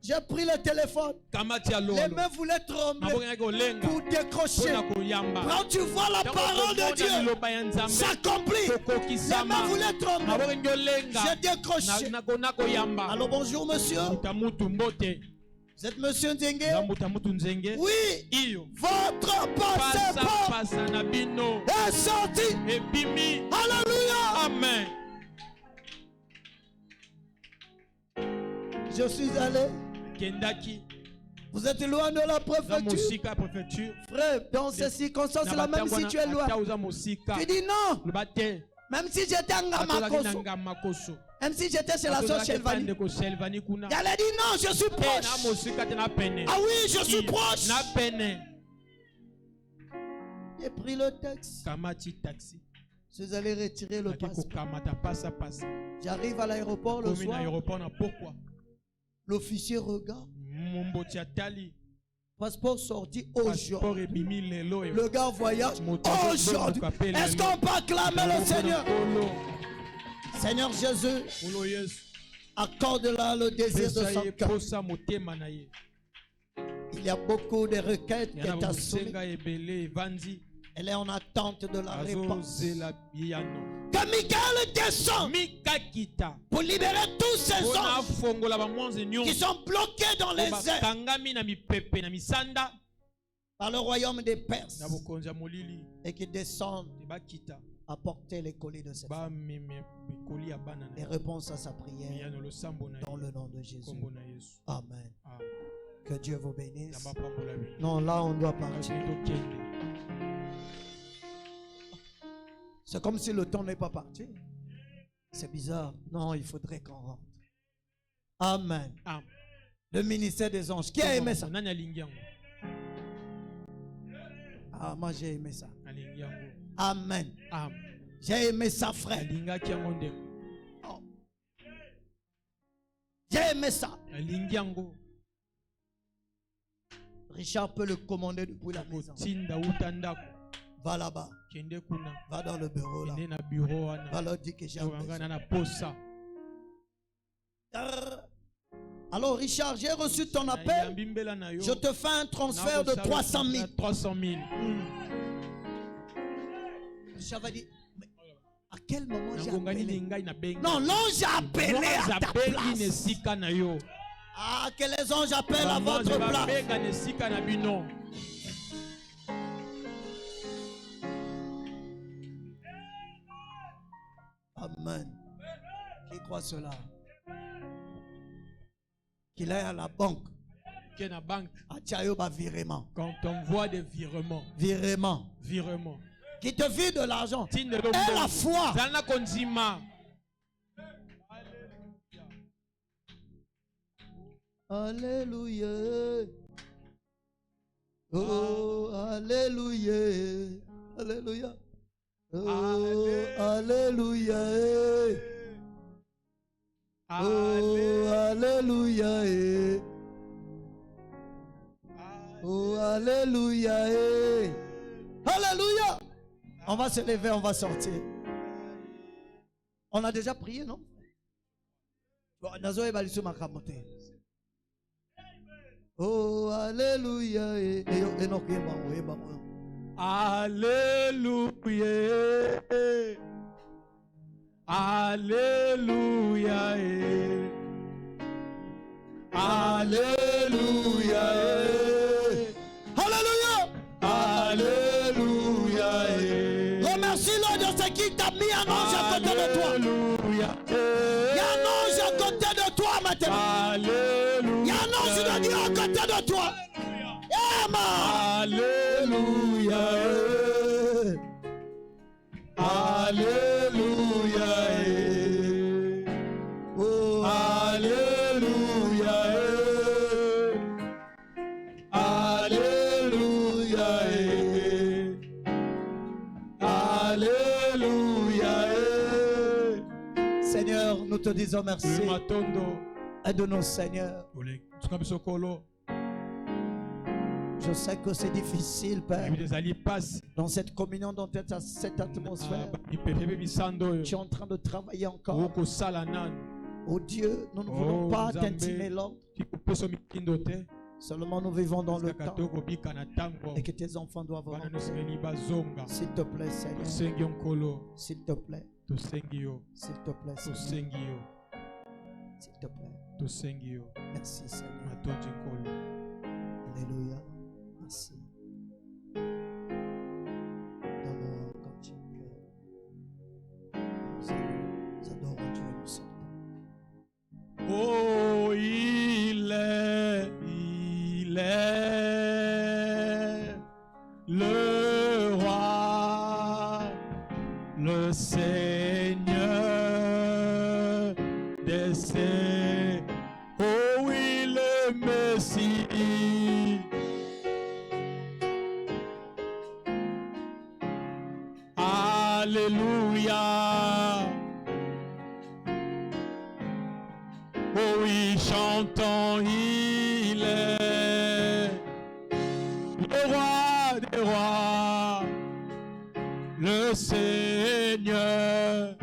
J'ai pris le téléphone. Les mains voulaient trembler pour décrocher. Quand tu vois la parole de Dieu s'accomplir, les mains voulaient trembler. J'ai décroché. Alors bonjour monsieur. Vous êtes monsieur Nzenge? Oui. Votre passeport est sorti. Alléluia. Amen. Je suis allé. Vous êtes loin de la préfecture. Frère, dans ces circonstances, c'est la même si tu es loin. Tu dis non. Même si j'étais en Ngamakoso. Même si j'étais chez la soeur Shelvani. Il allait dire non, je suis proche. Ah oui, je suis proche. J'ai pris le taxi. Je suis allé retirer le passeport. J'arrive à l'aéroport le soir. L'officier regarde. Passeport sorti aujourd'hui. Le gars voyage aujourd'hui. Est-ce qu'on peut acclamer le Seigneur? Seigneur Jésus, accorde-là le désir de son cœur. Il y a beaucoup de requêtes que tu as soumises. Elle est en attente de la réponse. Que Michael descende pour libérer tous ces anges qui sont bloqués dans les airs par le royaume des Perses et qui descendent apporter les colis de cette femme. Les réponses à sa prière dans le nom de Jésus. Amen. Que Dieu vous bénisse. Non, là on doit partir. C'est comme si le temps n'est pas parti. C'est bizarre. Non, il faudrait qu'on rentre. Amen. Le ministère des anges. Qui a aimé ça? Ah, moi j'ai aimé ça. Amen. J'ai aimé ça, frère. Oh. J'ai aimé ça. Richard peut le commander depuis la maison. Va là-bas. Va dans le bureau là. Va leur dire que j'ai besoin. Alors Richard, j'ai reçu ton appel. Je te fais un transfert de 300 000. Richard va dire, mais à quel moment j'ai appelé? Non, l'ange a appelé à ta place. Ah, que les anges appellent à votre place. Amen. Qui croit cela? Qu'il aille à la banque. Virement. Quand on voit des virements. Virement. Qui te vire de l'argent. Et la foi. Alléluia. Oh, alléluia. Alléluia. Oh, alléluia. Oh, alléluia. Oh, alléluia. Alléluia. On va se lever, on va sortir. On a déjà prié, non? Oh, alléluia. Alléluia. Alléluia. Alléluia. Alléluia. Alléluia. Remercie-le de ce qui t'a mis un ange à côté de toi. Alléluia. Il y a un ange à côté de toi maintenant. Alléluia. Il y a un ange de Dieu à côté de toi. Alléluia. Alléluia. Oh, alléluia. Alléluia. Alléluia. Seigneur, nous te disons merci. Aide-nous, Seigneur. Je sais que c'est difficile, Père. Dans cette communion, dans cette atmosphère, tu es en train de travailler encore. Oh Dieu, nous ne voulons pas t'intimer l'ordre. Seulement nous vivons dans le temps. Et que tes enfants doivent rentrer. S'il te plaît, Seigneur. S'il te plaît. S'il te plaît, Seigneur. S'il te plaît. Merci, Seigneur. Alléluia. Merci. Donne-nous un cantique. Nous adorons Dieu, nous sommes. Oh, il est le roi, le Seigneur des saints. Oh oui, le Messie. Alléluia. Oh oui, chantons, il est le roi des rois, le Seigneur.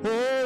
Oh